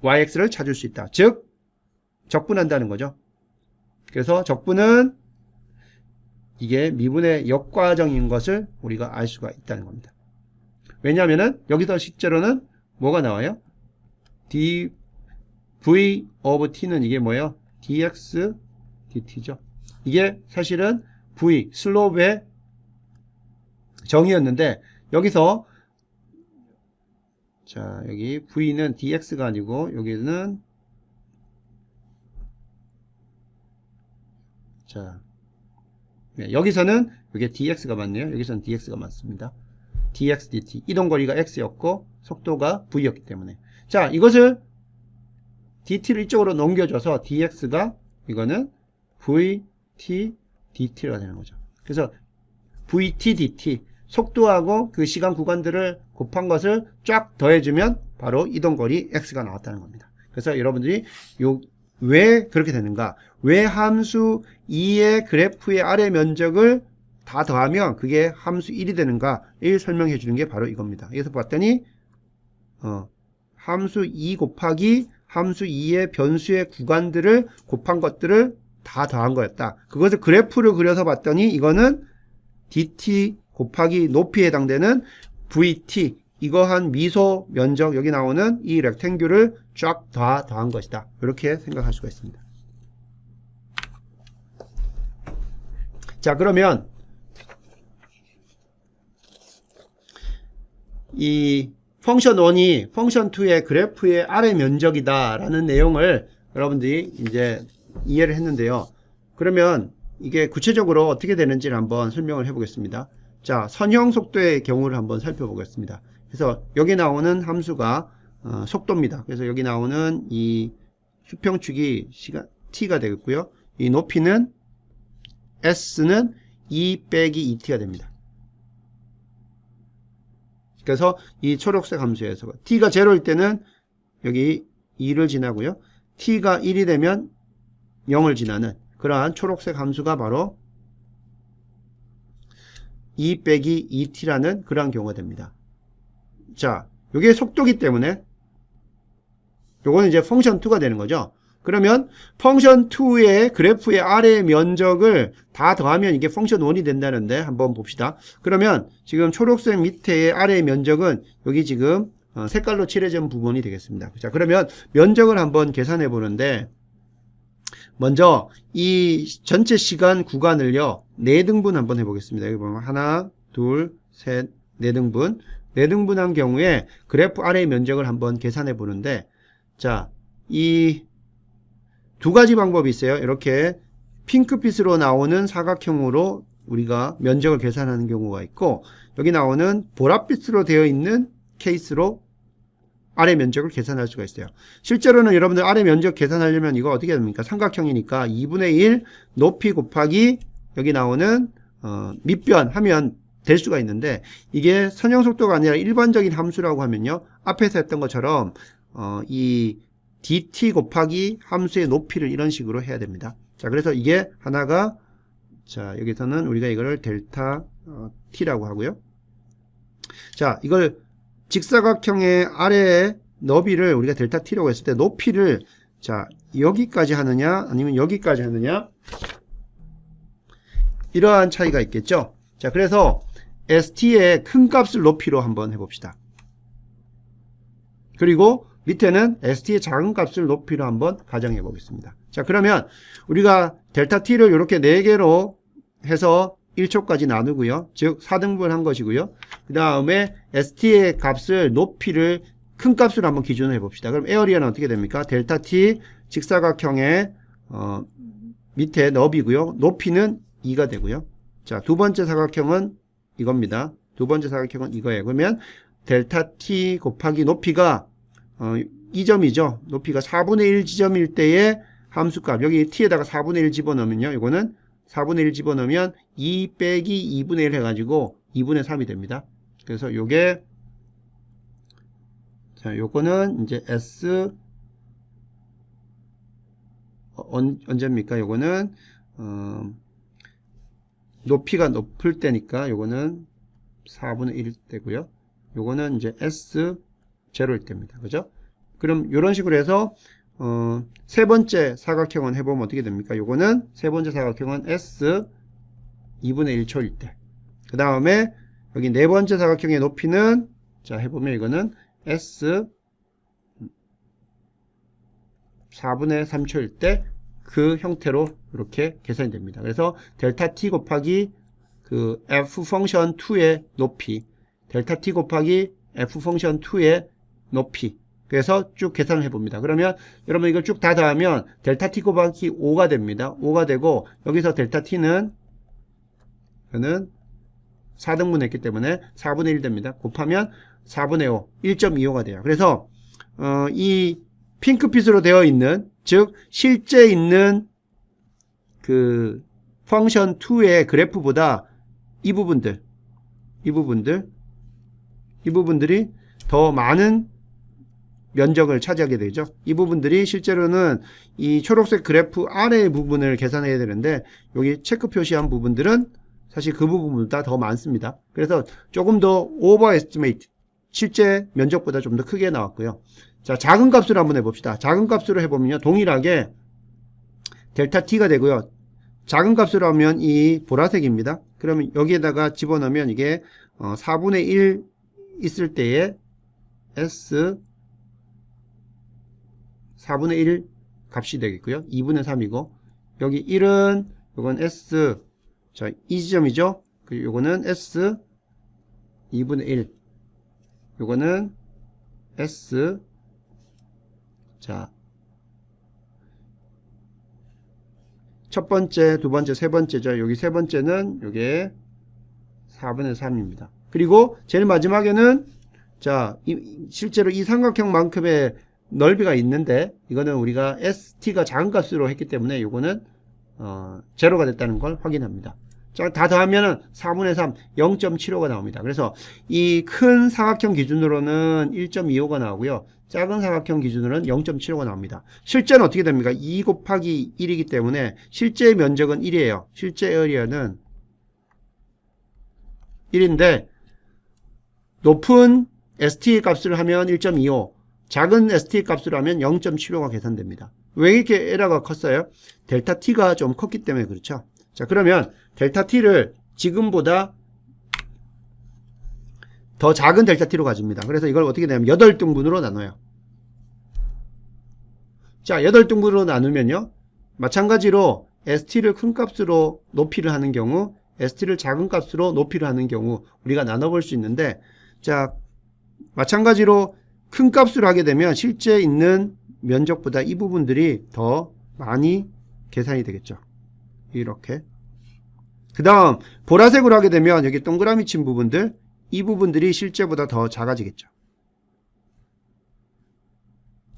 yx를 찾을 수 있다. 즉 적분한다는 거죠. 그래서 적분은 이게 미분의 역과정인 것을 우리가 알 수가 있다는 겁니다. 왜냐하면은 여기서 실제로는 뭐가 나와요? dv of t는 이게 뭐예요? dx dt죠. 이게 사실은 v 슬롭의 정의였는데 여기서 자, 여기 v는 dx가 아니고 여기는 자, 여기서는 이게 dx가 맞네요. 여기서는 dx가 맞습니다. dx dt 이동거리가 x였고 속도가 v였기 때문에 자, 이것을 dt를 이쪽으로 넘겨줘서 dx가 이거는 vt dt가 되는 거죠. 그래서 vt dt 속도하고 그 시간 구간들을 곱한 것을 쫙 더해주면 바로 이동거리 x가 나왔다는 겁니다. 그래서 여러분들이 왜 그렇게 되는가? 왜 함수 2의 그래프의 아래 면적을 다 더하면 그게 함수 1이 되는가를 설명해 주는 게 바로 이겁니다. 여기서 봤더니 함수 2 곱하기 함수 2의 변수의 구간들을 곱한 것들을 다 더한 거였다. 그것을 그래프를 그려서 봤더니 이거는 dt 곱하기 높이에 해당되는 vt 이거 한 미소 면적 여기 나오는 이 렉탱귤을 쫙 다 더한 것이다. 이렇게 생각할 수가 있습니다. 자, 그러면 이 펑션 1이 펑션 2의 그래프의 아래 면적이다 라는 내용을 여러분들이 이제 이해를 했는데요. 그러면 이게 구체적으로 어떻게 되는지를 한번 설명을 해 보겠습니다. 자, 선형 속도의 경우를 한번 살펴보겠습니다. 그래서 여기 나오는 함수가 속도입니다. 그래서 여기 나오는 이 수평축이 시간 t가 되겠고요. 이 높이는 s는 2 빼기 2t가 됩니다. 그래서 이 초록색 함수에서 t가 0일 때는 여기 2를 지나고요. t가 1이 되면 0을 지나는 그러한 초록색 함수가 바로 2 빼기 2t라는 그러한 경우가 됩니다. 자, 이게 속도기 때문에 요거는 이제 펑션 2가 되는 거죠. 그러면 펑션 2의 그래프의 아래 면적을 다 더하면 이게 펑션 1이 된다는데 한번 봅시다. 그러면 지금 초록색 밑에의 아래 면적은 여기 지금 색깔로 칠해진 부분이 되겠습니다. 자, 그러면 면적을 한번 계산해 보는데 먼저 이 전체 시간 구간을요 4등분 한번 해보겠습니다. 여기 보면 하나, 둘, 셋, 4등분. 4등분한 경우에 그래프 아래 면적을 한번 계산해 보는데 자, 이 두 가지 방법이 있어요. 이렇게 핑크빛으로 나오는 사각형으로 우리가 면적을 계산하는 경우가 있고 여기 나오는 보랏빛으로 되어 있는 케이스로 아래 면적을 계산할 수가 있어요. 실제로는 여러분들 아래 면적 계산하려면 이거 어떻게 됩니까? 삼각형이니까 2분의 1 높이 곱하기 여기 나오는 밑변 하면 될 수가 있는데 이게 선형속도가 아니라 일반적인 함수라고 하면요. 앞에서 했던 것처럼 이 dt 곱하기 함수의 높이를 이런 식으로 해야 됩니다. 자, 그래서 이게 하나가 자, 여기서는 우리가 이거를 델타 t라고 하고요. 자, 이걸 직사각형의 아래의 너비를 우리가 델타 t라고 했을 때 높이를 자, 여기까지 하느냐 아니면 여기까지 하느냐 이러한 차이가 있겠죠. 자, 그래서 st의 큰 값을 높이로 한번 해봅시다. 그리고 밑에는 st의 작은 값을 높이로 한번 가정해 보겠습니다. 자, 그러면 우리가 델타 t를 이렇게 4개로 해서 1초까지 나누고요. 즉 4등분 한 것이고요. 그 다음에 st의 값을 높이를 큰 값으로 한번 기준을 해봅시다. 그럼 에어리어는 어떻게 됩니까? 델타 t 직사각형의 밑에 너비고요. 높이는 2가 되고요. 자, 두 번째 사각형은 이겁니다. 두 번째 사각형은 이거예요. 그러면 델타 t 곱하기 높이가 이 점이죠. 높이가 4분의 1 지점일 때의 함수값. 여기 t에다가 4분의 1 집어넣으면요. 이거는 4분의 1 집어넣으면 2 빼기 2분의 1 해가지고 2분의 3이 됩니다. 그래서 요게 자, 요거는 이제 s 언제입니까? 요거는 높이가 높을 때니까 요거는 4분의 1 때고요. 요거는 이제 s 0일 때입니다. 그죠? 그럼 이런 식으로 해서 세 번째 사각형은 해보면 어떻게 됩니까? 요거는 세 번째 사각형은 s 2분의 1초일 때. 그 다음에 여기 네 번째 사각형의 높이는 자 해보면 이거는 s 4분의 3초일 때 그 형태로 이렇게 계산이 됩니다. 그래서 델타 t 곱하기 그 f 펑션 2의 높이, 델타 t 곱하기 f 펑션 2의 높이. 그래서 쭉 계산을 해봅니다. 그러면 여러분 이걸 쭉 다 더하면 델타 t 곱하기 5가 됩니다. 5가 되고 여기서 델타 t는 저는 4등분 했기 때문에 4분의 1 됩니다. 곱하면 4분의 5, 1.25가 돼요. 그래서 이 핑크빛으로 되어 있는 즉 실제 있는 그 펑션 2의 그래프보다 이 부분들이 더 많은 면적을 차지하게 되죠. 이 부분들이 실제로는 이 초록색 그래프 아래 부분을 계산해야 되는데 여기 체크 표시한 부분들은 사실 그 부분보다 더 많습니다. 그래서 조금 더 오버 에스티메이트 실제 면적보다 좀 더 크게 나왔고요. 자, 작은 값으로 한번 해봅시다. 작은 값으로 해보면요 동일하게 델타 t가 되고요. 작은 값으로 하면 이 보라색입니다. 그러면 여기에다가 집어넣으면 이게 4분의 1 있을 때의 s 4분의 1 값이 되겠고요. 2분의 3이고 여기 1은 이건 s 자, 이 지점이죠. 그리고 요거는 s 2분의 1 요거는 s 자 첫 번째, 두 번째, 세 번째죠. 여기 세 번째는 요게 4분의 3입니다. 그리고 제일 마지막에는 자, 실제로 이 삼각형만큼의 넓이가 있는데 이거는 우리가 ST가 작은 값으로 했기 때문에 이거는 제로가 됐다는 걸 확인합니다. 자, 다 더하면은 4분의 3, 0.75가 나옵니다. 그래서 이 큰 사각형 기준으로는 1.25가 나오고요. 작은 사각형 기준으로는 0.75가 나옵니다. 실제는 어떻게 됩니까? 2 곱하기 1이기 때문에 실제 면적은 1이에요. 실제 에어리어는 1인데 높은 ST 값을 하면 1.25, 작은 ST 값을 하면 0.75가 계산됩니다. 왜 이렇게 에러가 컸어요? 델타 T가 좀 컸기 때문에 그렇죠. 자, 그러면 델타 T를 지금보다 더 작은 델타 T로 가집니다. 그래서 이걸 어떻게 되냐면 8등분으로 나눠요. 자, 8등분으로 나누면요. 마찬가지로 ST를 큰 값으로 높이를 하는 경우, ST를 작은 값으로 높이를 하는 경우 우리가 나눠볼 수 있는데, 자, 마찬가지로 큰 값으로 하게 되면 실제 있는 면적보다 이 부분들이 더 많이 계산이 되겠죠. 이렇게. 그 다음 보라색으로 하게 되면 여기 동그라미 친 부분들, 이 부분들이 실제보다 더 작아지겠죠.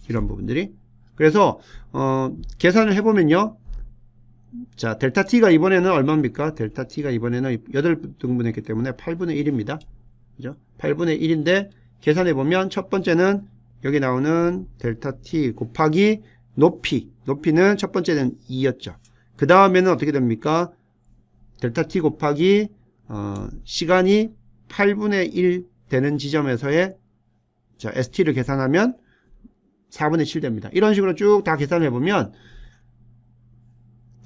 이런 부분들이. 그래서 계산을 해보면요. 자, 델타 T가 이번에는 얼마입니까? 델타 T가 이번에는 8등분 했기 때문에 8분의 1입니다. 그죠? 8분의 1인데 계산해보면 첫 번째는 여기 나오는 델타 T 곱하기 높이는 첫 번째는 2였죠. 그 다음에는 어떻게 됩니까? 델타 T 곱하기 시간이 8분의 1 되는 지점에서의 자, ST를 계산하면 4분의 7 됩니다. 이런 식으로 쭉 다 계산해보면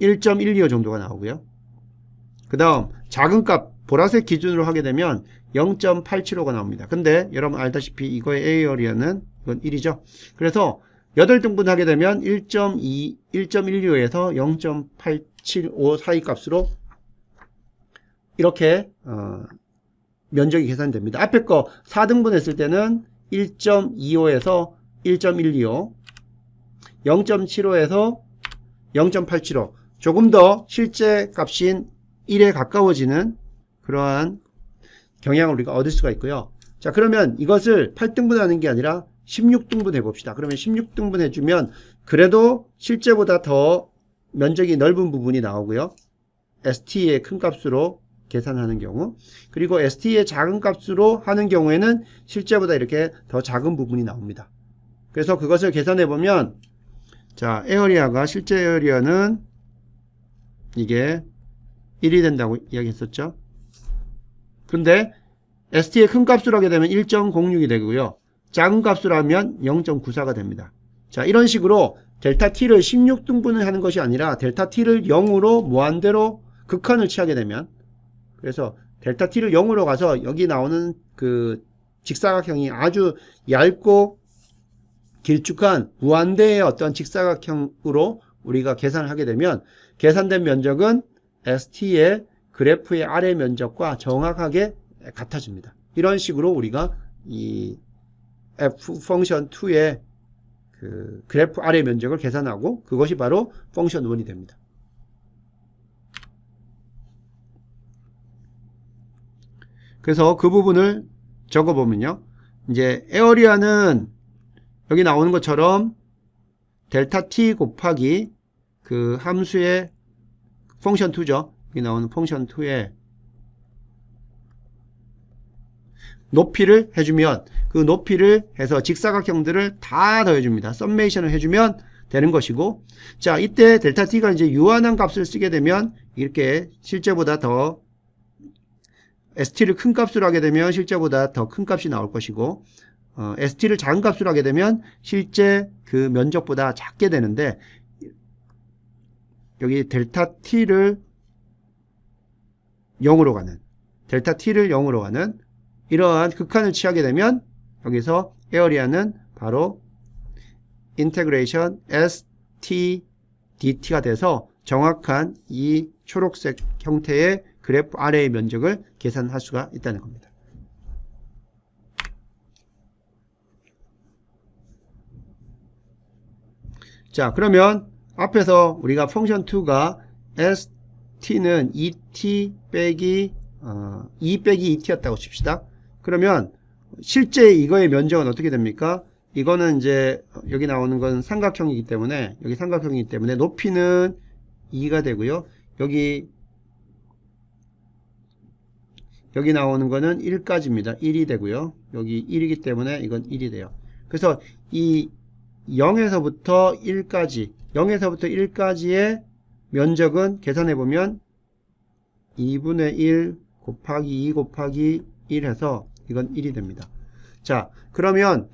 1.125 정도가 나오고요. 그 다음 작은 값 보라색 기준으로 하게 되면 0.875가 나옵니다. 근데 여러분 알다시피 이거의 에어리어는 이건 1이죠. 그래서 8등분 하게 되면 1.125에서 0.875 사이 값으로 이렇게 면적이 계산됩니다. 앞에 거 4등분 했을 때는 1.25에서 1.125, 0.75에서 0.875, 조금 더 실제 값인 1에 가까워지는 그러한 경향을 우리가 얻을 수가 있고요. 자, 그러면 이것을 8등분 하는 게 아니라 16등분 해봅시다. 그러면 16등분 해주면 그래도 실제보다 더 면적이 넓은 부분이 나오고요. ST의 큰 값으로 계산하는 경우, 그리고 ST의 작은 값으로 하는 경우에는 실제보다 이렇게 더 작은 부분이 나옵니다. 그래서 그것을 계산해 보면 자, 에어리어가 실제 에어리어는 이게 1이 된다고 이야기했었죠. 근데 ST의 큰 값으로 하게 되면 1.06이 되고요. 작은 값으로 하면 0.94가 됩니다. 자, 이런 식으로 델타 T를 16등분을 하는 것이 아니라 델타 T를 0으로 무한대로 극한을 취하게 되면, 그래서 델타 T를 0으로 가서 여기 나오는 그 직사각형이 아주 얇고 길쭉한 무한대의 어떤 직사각형으로 우리가 계산을 하게 되면 계산된 면적은 ST의 그래프의 아래 면적과 정확하게 같아집니다. 이런 식으로 우리가 이 f 펑션 2의 그 그래프 아래 면적을 계산하고 그것이 바로 펑션 1이 됩니다. 그래서 그 부분을 적어보면요. 이제 에어리어는 여기 나오는 것처럼 델타 t 곱하기 그 함수의 펑션 2죠. 여기 나오는 펑션 2의 높이를 해주면 그 높이를 해서 직사각형들을 다 더해줍니다. 썸메이션을 해주면 되는 것이고, 자, 이때 델타 t가 이제 유한한 값을 쓰게 되면 이렇게 실제보다 더 ST를 큰 값으로 하게 되면 실제보다 더 큰 값이 나올 것이고, ST를 작은 값으로 하게 되면 실제 그 면적보다 작게 되는데, 여기 델타 t를 0으로 가는, 델타 t를 0으로 가는 이러한 극한을 취하게 되면 여기서 에어리어는 바로 인테그레이션 ST DT가 돼서 정확한 이 초록색 형태의 그래프 아래의 면적을 계산할 수가 있다는 겁니다. 자, 그러면 앞에서 우리가 펑션 2가 ST는 2t 빼기 2 빼기 2t였다고 칩시다. 그러면 실제 이거의 면적은 어떻게 됩니까? 이거는 이제 여기 나오는 건 삼각형이기 때문에 여기 삼각형이기 때문에 높이는 2가 되고요. 여기 나오는 거는 1까지입니다. 1이 되고요. 여기 1이기 때문에 이건 1이 돼요. 그래서 이 0에서부터 1까지 0에서부터 1까지의 면적은 계산해 보면 2분의 1 곱하기 2 곱하기 1 해서 이건 1이 됩니다. 자, 그러면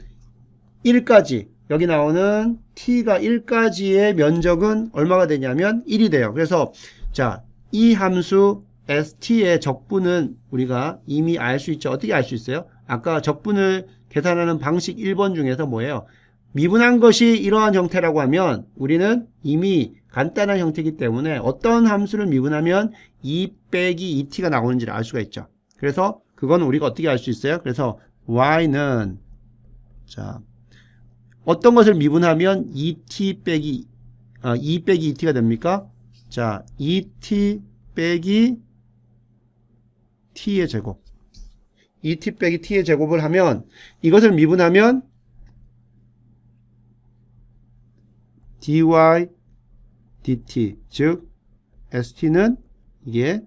1까지 여기 나오는 t가 1까지의 면적은 얼마가 되냐면 1이 돼요. 그래서 자, 이 함수 st의 적분은 우리가 이미 알 수 있죠. 어떻게 알 수 있어요? 아까 적분을 계산하는 방식 1번 중에서 뭐예요? 미분한 것이 이러한 형태라고 하면 우리는 이미 간단한 형태이기 때문에 어떤 함수를 미분하면 2 빼기 2t가 나오는지를 알 수가 있죠. 그래서 그건 우리가 어떻게 알 수 있어요? 그래서 y는 자, 어떤 것을 미분하면 2t 빼기 2 빼기 2t가 됩니까? 자, 2t 빼기 t의 제곱 2t 빼기 t의 제곱을 하면 이것을 미분하면 dy dt 즉 st는 이게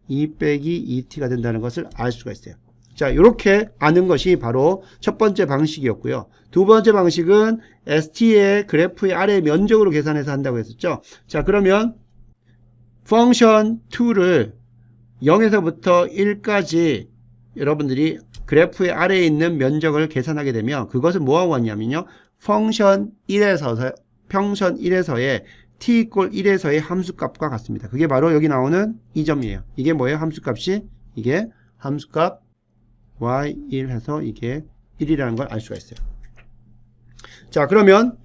2 빼기 2t가 된다는 것을 알 수가 있어요. 자, 이렇게 아는 것이 바로 첫 번째 방식이었고요. 두 번째 방식은 st의 그래프의 아래 면적으로 계산해서 한다고 했었죠. 자, 그러면 펑션 2를 0에서부터 1까지 여러분들이 그래프의 아래에 있는 면적을 계산하게 되면 그것을 뭐하고 왔냐면요. 펑션 1에서의 t 이꼴 1에서의 함수값과 같습니다. 그게 바로 여기 나오는 이 점이에요. 이게 뭐예요? 함수값이 이게 함수값 y1 해서 이게 1이라는 걸 알 수가 있어요. 자, 그러면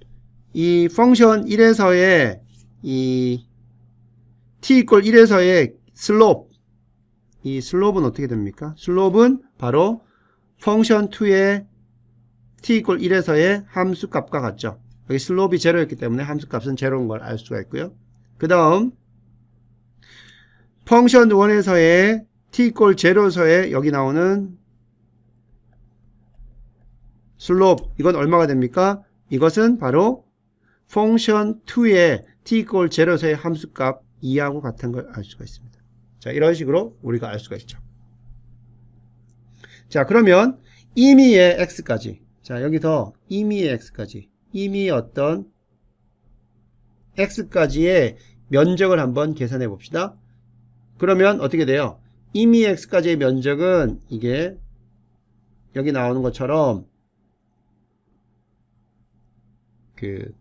이 펑션 1에서의 이 t 이꼴 1에서의 슬롭 이 슬롭은 어떻게 됩니까? 슬롭은 바로 펑션 2의 t 이꼴 1에서의 함수값과 같죠. 여기 슬롭이 제로였기 때문에 함수값은 제로인 걸 알 수가 있고요. 그 다음 펑션 1에서의 t 이꼴 제로에서의 여기 나오는 슬롭 이건 얼마가 됩니까? 이것은 바로 펑션 2의 t 이꼴 제로에서의 함수값 2하고 같은 걸 알 수가 있습니다. 자, 이런 식으로 우리가 알 수가 있죠. 자, 그러면 임의의 x까지 자, 여기서 임의의 x까지 임의 어떤 x까지의 면적을 한번 계산해 봅시다. 그러면 어떻게 돼요? 임의 x까지의 면적은 이게 여기 나오는 것처럼 그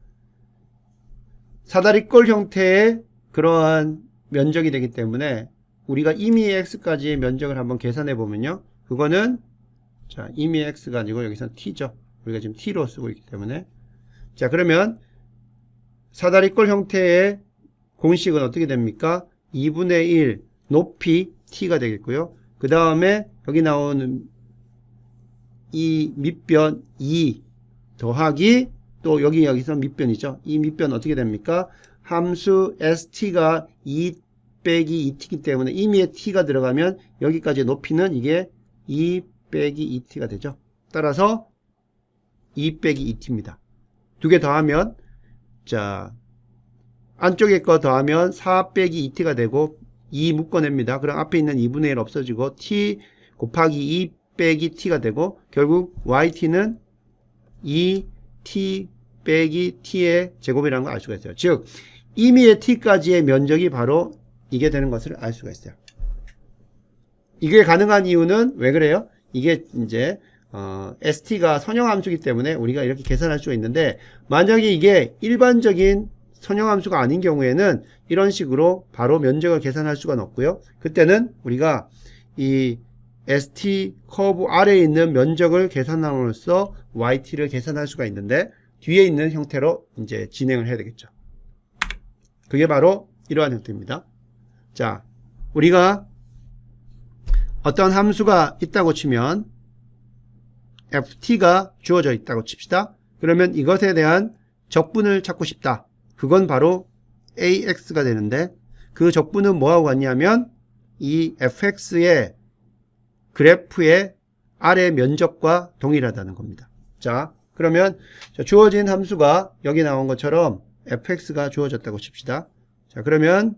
사다리꼴 형태의 그러한 면적이 되기 때문에 우리가 임의의 x까지의 면적을 한번 계산해 보면요. 그거는 자, 임의의 x가 아니고 여기서 t죠. 우리가 지금 t로 쓰고 있기 때문에 자, 그러면 사다리꼴 형태의 공식은 어떻게 됩니까? 2분의 1 높이 t가 되겠고요. 그 다음에 여기 나오는 이 밑변 2 더하기 또 여기서 밑변이죠. 이 밑변 어떻게 됩니까? 함수 st가 2 빼기 2t이기 때문에 임의의 t가 들어가면 여기까지 높이는 이게 2 빼기 2t가 되죠. 따라서 2 빼기 2t입니다. 두 개 더하면 자, 안쪽에 거 더하면 4 빼기 2t가 되고 2 묶어냅니다. 그럼 앞에 있는 2분의 1 없어지고 t 곱하기 2 빼기 t가 되고 결국 yt는 2t 빼기 t의 제곱이라는 걸 알 수가 있어요. 즉 임의의 t까지의 면적이 바로 이게 되는 것을 알 수가 있어요. 이게 가능한 이유는 왜 그래요? 이게 이제 st가 선형함수이기 때문에 우리가 이렇게 계산할 수가 있는데 만약에 이게 일반적인 선형함수가 아닌 경우에는 이런 식으로 바로 면적을 계산할 수가 없고요. 그때는 우리가 이 st 커브 아래에 있는 면적을 계산함으로써 yt를 계산할 수가 있는데 뒤에 있는 형태로 이제 진행을 해야 되겠죠. 그게 바로 이러한 형태입니다. 자, 우리가 어떤 함수가 있다고 치면 ft가 주어져 있다고 칩시다. 그러면 이것에 대한 적분을 찾고 싶다. 그건 바로 ax가 되는데 그 적분은 뭐하고 같냐면 이 fx의 그래프의 아래 면적과 동일하다는 겁니다. 자, 그러면 주어진 함수가 여기 나온 것처럼 fx가 주어졌다고 칩시다. 자, 그러면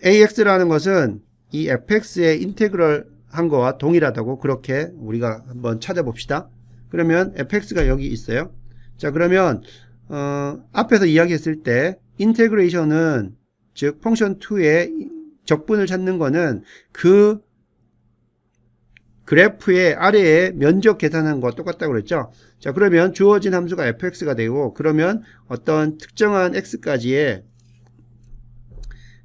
ax라는 것은 이 fx의 인테그럴 한 거와 동일하다고 그렇게 우리가 한번 찾아봅시다. 그러면 fx가 여기 있어요. 자, 그러면 앞에서 이야기했을 때 인테그레이션은 즉 펑션 2의 적분을 찾는 거는 그 그래프의 아래에 면적 계산한 거와 똑같다고 그랬죠. 자, 그러면 주어진 함수가 fx가 되고 그러면 어떤 특정한 x까지의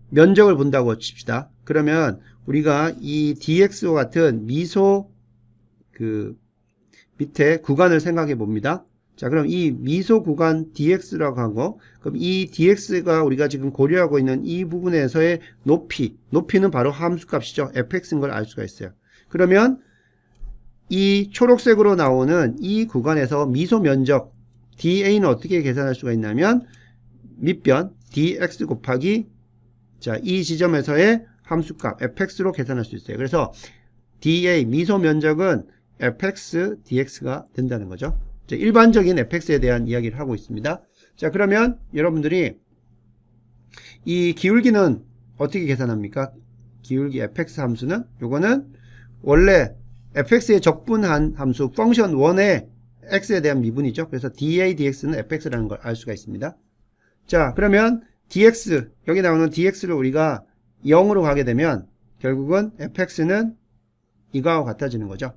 면적을 본다고 칩시다. 그러면 우리가 이 dx와 같은 미소 그 밑에 구간을 생각해 봅니다. 자, 그럼 이 미소 구간 dx라고 하고, 그럼 이 dx가 우리가 지금 고려하고 있는 이 부분에서의 높이는 바로 함수값이죠. fx인 걸 알 수가 있어요. 그러면 이 초록색으로 나오는 이 구간에서 미소 면적 da는 어떻게 계산할 수가 있냐면 밑변 dx 곱하기 자, 이 지점에서의 함수값 fx로 계산할 수 있어요. 그래서 da 미소 면적은 fx dx가 된다는 거죠. 자, 일반적인 fx에 대한 이야기를 하고 있습니다. 자, 그러면 여러분들이 이 기울기는 어떻게 계산합니까? 기울기 fx 함수는 요거는 원래 fx의 적분한 함수 펑션 1의 x에 대한 미분이죠. 그래서 da dx는 fx라는 걸 알 수가 있습니다. 자, 그러면 dx 여기 나오는 dx를 우리가 0으로 가게 되면 결국은 fx는 이거하고 같아지는 거죠.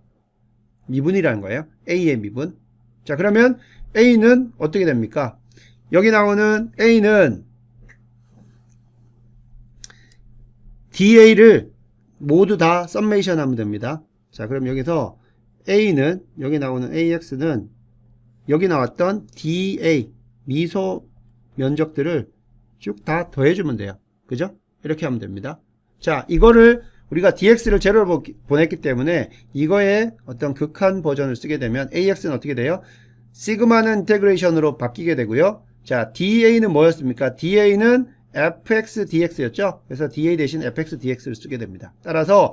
미분이라는 거예요. a의 미분. 자, 그러면 a는 어떻게 됩니까? 여기 나오는 a는 da를 모두 다 썸메이션 하면 됩니다. 자, 그럼 여기서 a는 여기 나오는 ax는 여기 나왔던 da 미소 면적들을 쭉 다 더해주면 돼요. 그죠? 이렇게 하면 됩니다. 자, 이거를 우리가 dx를 제로로 보냈기 때문에 이거의 어떤 극한 버전을 쓰게 되면 ax는 어떻게 돼요? 시그마는 인테그레이션으로 바뀌게 되고요. 자, da는 뭐였습니까? da는 fx dx였죠? 그래서 da 대신 fx dx를 쓰게 됩니다. 따라서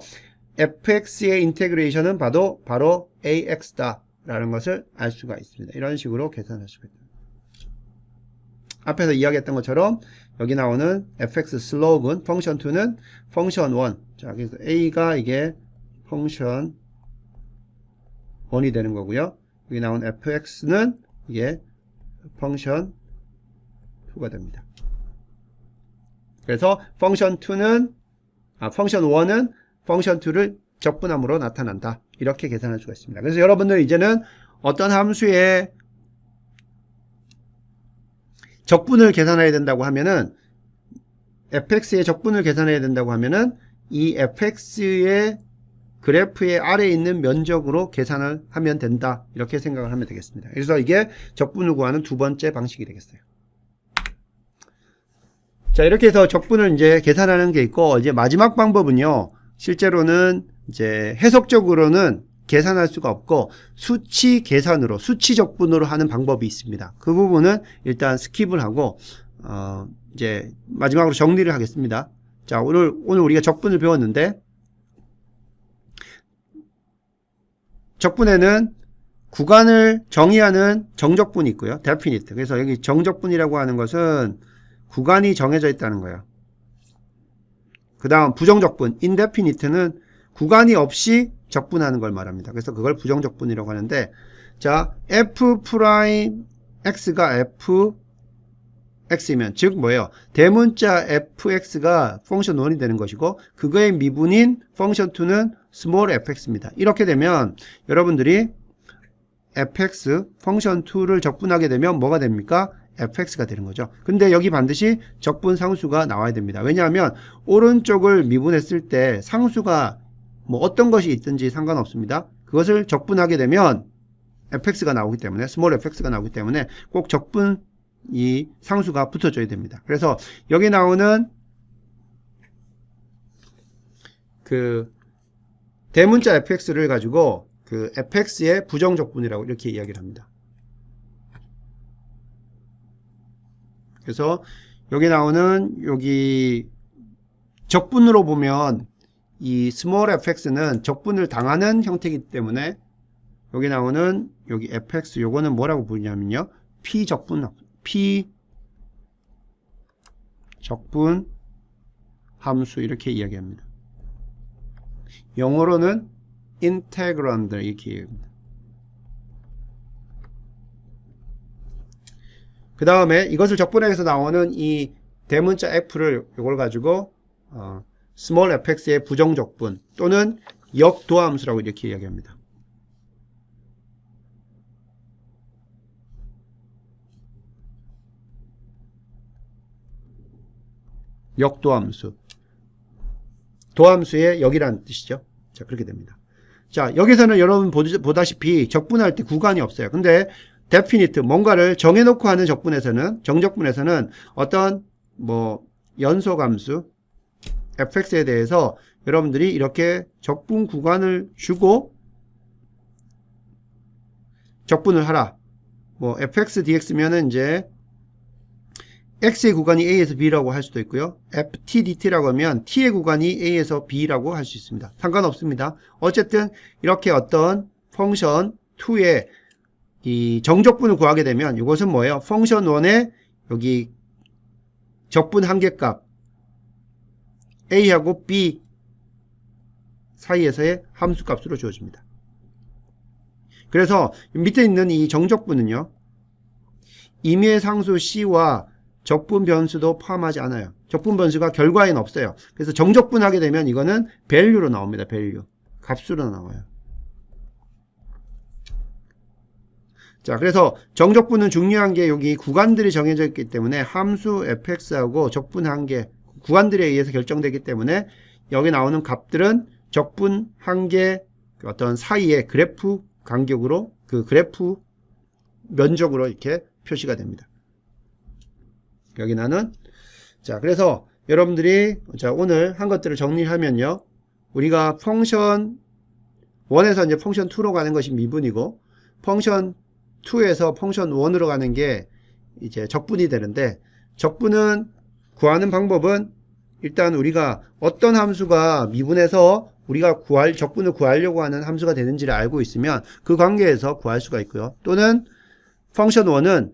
fx의 인테그레이션은 바로 ax다 라는 것을 알 수가 있습니다. 이런 식으로 계산할 수가 있습니다. 앞에서 이야기했던 것처럼 여기 나오는 fx 슬로우는 펑션 2는 펑션 1. 자, 그래서 a가 이게 펑션 1이 되는 거고요. 여기 나온 fx는 이게 펑션 2가 됩니다. 그래서 펑션 1은 펑션 2를 적분함으로 나타난다. 이렇게 계산할 수가 있습니다. 그래서 여러분들 이제는 어떤 함수의 적분을 계산해야 된다고 하면은 fx의 적분을 계산해야 된다고 하면은 이 fx의 그래프의 아래에 있는 면적으로 계산을 하면 된다. 이렇게 생각을 하면 되겠습니다. 그래서 이게 적분을 구하는 두 번째 방식이 되겠어요. 자, 이렇게 해서 적분을 이제 계산하는 게 있고, 이제 마지막 방법은요, 실제로는 이제 해석적으로는 계산할 수가 없고 수치 계산으로 수치 적분으로 하는 방법이 있습니다. 그 부분은 일단 스킵을 하고 이제 마지막으로 정리를 하겠습니다. 자, 오늘 우리가 적분을 배웠는데 적분에는 구간을 정의하는 정적분이 있고요. 데피니트. 그래서 여기 정적분이라고 하는 것은 구간이 정해져 있다는 거예요. 그 다음 부정적분 인데피니트는 구간이 없이 적분하는 걸 말합니다. 그래서 그걸 부정적분이라고 하는데, 자, f'x가 fx이면 즉 뭐예요? 대문자 fx가 펑션 1이 되는 것이고 그거의 미분인 펑션 2는 small fx입니다. 이렇게 되면 여러분들이 fx 펑션 2를 적분하게 되면 뭐가 됩니까? fx가 되는 거죠. 근데 여기 반드시 적분 상수가 나와야 됩니다. 왜냐하면 오른쪽을 미분했을 때 상수가 뭐 어떤 것이 있든지 상관없습니다. 그것을 적분하게 되면 fx가 나오기 때문에 small fx가 나오기 때문에 꼭 적분 이 상수가 붙어줘야 됩니다. 그래서 여기 나오는 그 대문자 fx를 가지고 그 fx의 부정적분이라고 이렇게 이야기를 합니다. 그래서 여기 나오는 여기 적분으로 보면 이 small fx는 적분을 당하는 형태이기 때문에 여기 나오는 여기 fx 요거는 뭐라고 부르냐면요. P적분 함수 이렇게 이야기합니다. 영어로는 integrand 이렇게 얘기합니다. 그 다음에 이것을 적분해서 나오는 이 대문자 f를 이걸 가지고 small fx의 부정적분 또는 역도함수라고 이렇게 이야기합니다. 역도함수. 도함수의 역이라는 뜻이죠. 자, 그렇게 됩니다. 자, 여기서는 여러분 보다시피 적분할 때 구간이 없어요. 근데 definite, 뭔가를 정해놓고 하는 정적분에서는 어떤 연소함수 fx에 대해서 여러분들이 이렇게 적분 구간을 주고 적분을 하라. fx dx면은 이제 x의 구간이 a에서 b라고 할 수도 있고요. ft dt라고 하면 t의 구간이 a에서 b라고 할 수 있습니다. 상관없습니다. 어쨌든 이렇게 어떤 펑션 2의 이 정적분을 구하게 되면 이것은 뭐예요? 펑션 1의 여기 적분 한계값 a하고 b 사이에서의 함수값으로 주어집니다. 그래서 밑에 있는 이 정적분은요. 임의의 상수 c와 적분 변수도 포함하지 않아요. 적분 변수가 결과에는 없어요. 그래서 정적분하게 되면 이거는 value로 나옵니다. value. 값으로 나와요. 자, 그래서 정적분은 중요한 게 여기 구간들이 정해져 있기 때문에 함수 fx하고 적분 한계 구간들에 의해서 결정되기 때문에 여기 나오는 값들은 적분 한계 어떤 사이의 그래프 간격으로 그 그래프 면적으로 이렇게 표시가 됩니다. 여기 나는 자, 그래서 여러분들이 자, 오늘 한 것들을 정리하면요. 우리가 펑션 1에서 이제 펑션 2로 가는 것이 미분이고 펑션 2에서 펑션 1으로 가는 게 이제 적분이 되는데 적분은 구하는 방법은 일단 우리가 어떤 함수가 미분해서 우리가 적분을 구하려고 하는 함수가 되는지를 알고 있으면 그 관계에서 구할 수가 있고요. 또는 펑션 1은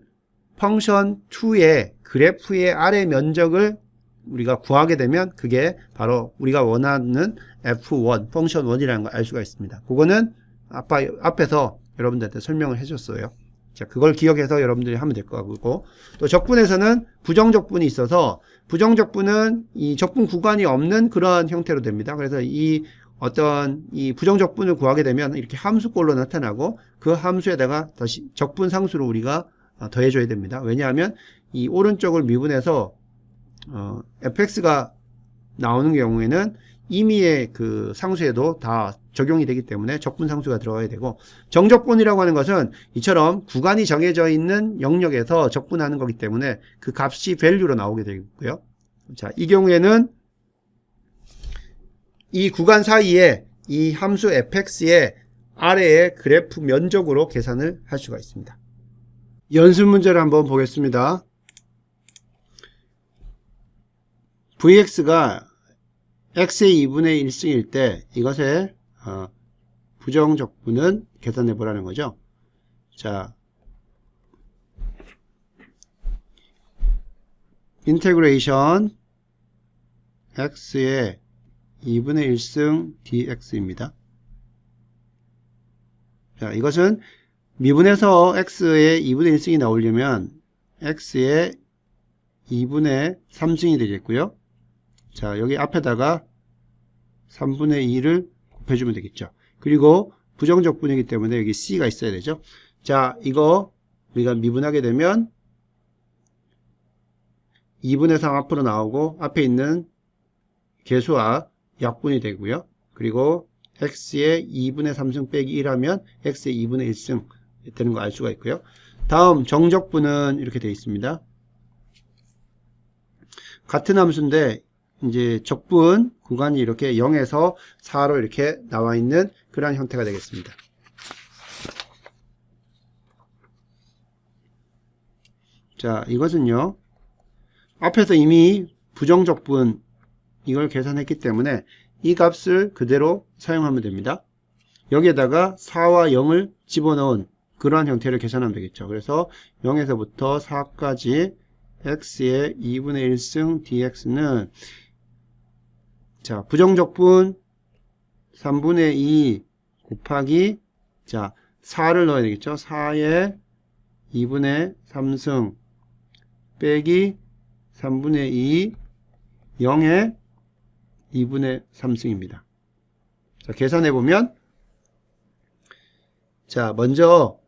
펑션 2의 그래프의 아래 면적을 우리가 구하게 되면 그게 바로 우리가 원하는 f1, 펑션 1이라는 걸 알 수가 있습니다. 그거는 앞에서 여러분들한테 설명을 해줬어요. 자, 그걸 기억해서 여러분들이 하면 될 것 같고, 또 적분에서는 부정적분이 있어서 부정적분은 이 적분 구간이 없는 그러한 형태로 됩니다. 그래서 이 부정적분을 구하게 되면 이렇게 함수꼴로 나타나고 그 함수에다가 다시 적분 상수로 우리가 더해줘야 됩니다. 왜냐하면 이 오른쪽을 미분해서 fx가 나오는 경우에는 임의의 그 상수에도 다 적용이 되기 때문에 적분 상수가 들어가야 되고 정적분이라고 하는 것은 이처럼 구간이 정해져 있는 영역에서 적분하는 거기 때문에 그 값이 value로 나오게 되고요. 자, 이 경우에는 이 구간 사이에 이 함수 fx의 아래의 그래프 면적으로 계산을 할 수가 있습니다. 연습 문제를 한번 보겠습니다. vx가 x의 2분의 1승일 때 이것의 부정적분은 계산해 보라는 거죠. 자, 인테그레이션 x의 2분의 1승 dx입니다. 자, 이것은 미분해서 x의 2분의 1승이 나오려면 x의 2분의 3승이 되겠고요. 자, 여기 앞에다가 3분의 2를 곱해주면 되겠죠. 그리고 부정적분이기 때문에 여기 c가 있어야 되죠. 자, 이거 우리가 미분하게 되면 2분의 3 앞으로 나오고 앞에 있는 계수와 약분이 되고요. 그리고 x의 2분의 3승 빼기 1하면 x의 2분의 1승 되는 거 알 수가 있고요. 다음 정적분은 이렇게 되어 있습니다. 같은 함수인데 이제 적분 구간이 이렇게 0에서 4로 이렇게 나와 있는 그러한 형태가 되겠습니다. 자, 이것은요. 앞에서 이미 부정적분 이걸 계산했기 때문에 이 값을 그대로 사용하면 됩니다. 여기에다가 4와 0을 집어넣은 그러한 형태를 계산하면 되겠죠. 그래서 0에서부터 4까지 x의 2분의 1승 dx는 자, 부정적분 3분의 2 곱하기 자, 4를 넣어야 되겠죠. 4의 2분의 3승 빼기 3분의 2 0의 2분의 3승입니다. 자, 계산해 보면 자, 먼저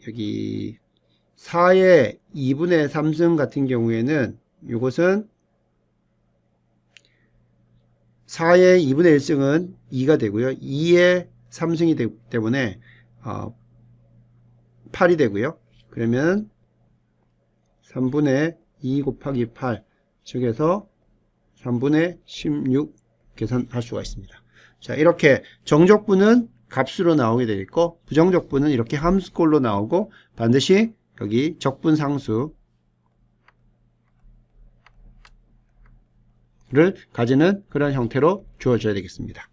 여기 4의 2분의 3승 같은 경우에는 이것은 4의 2분의 1승은 2가 되고요. 2의 3승이 되기 때문에 8이 되고요. 그러면 3분의 2 곱하기 8 즉에서 3분의 16 계산할 수가 있습니다. 자, 이렇게 정적분은 값으로 나오게 되겠고 부정적분은 이렇게 함수꼴로 나오고 반드시 여기 적분상수를 가지는 그런 형태로 주어져야 되겠습니다.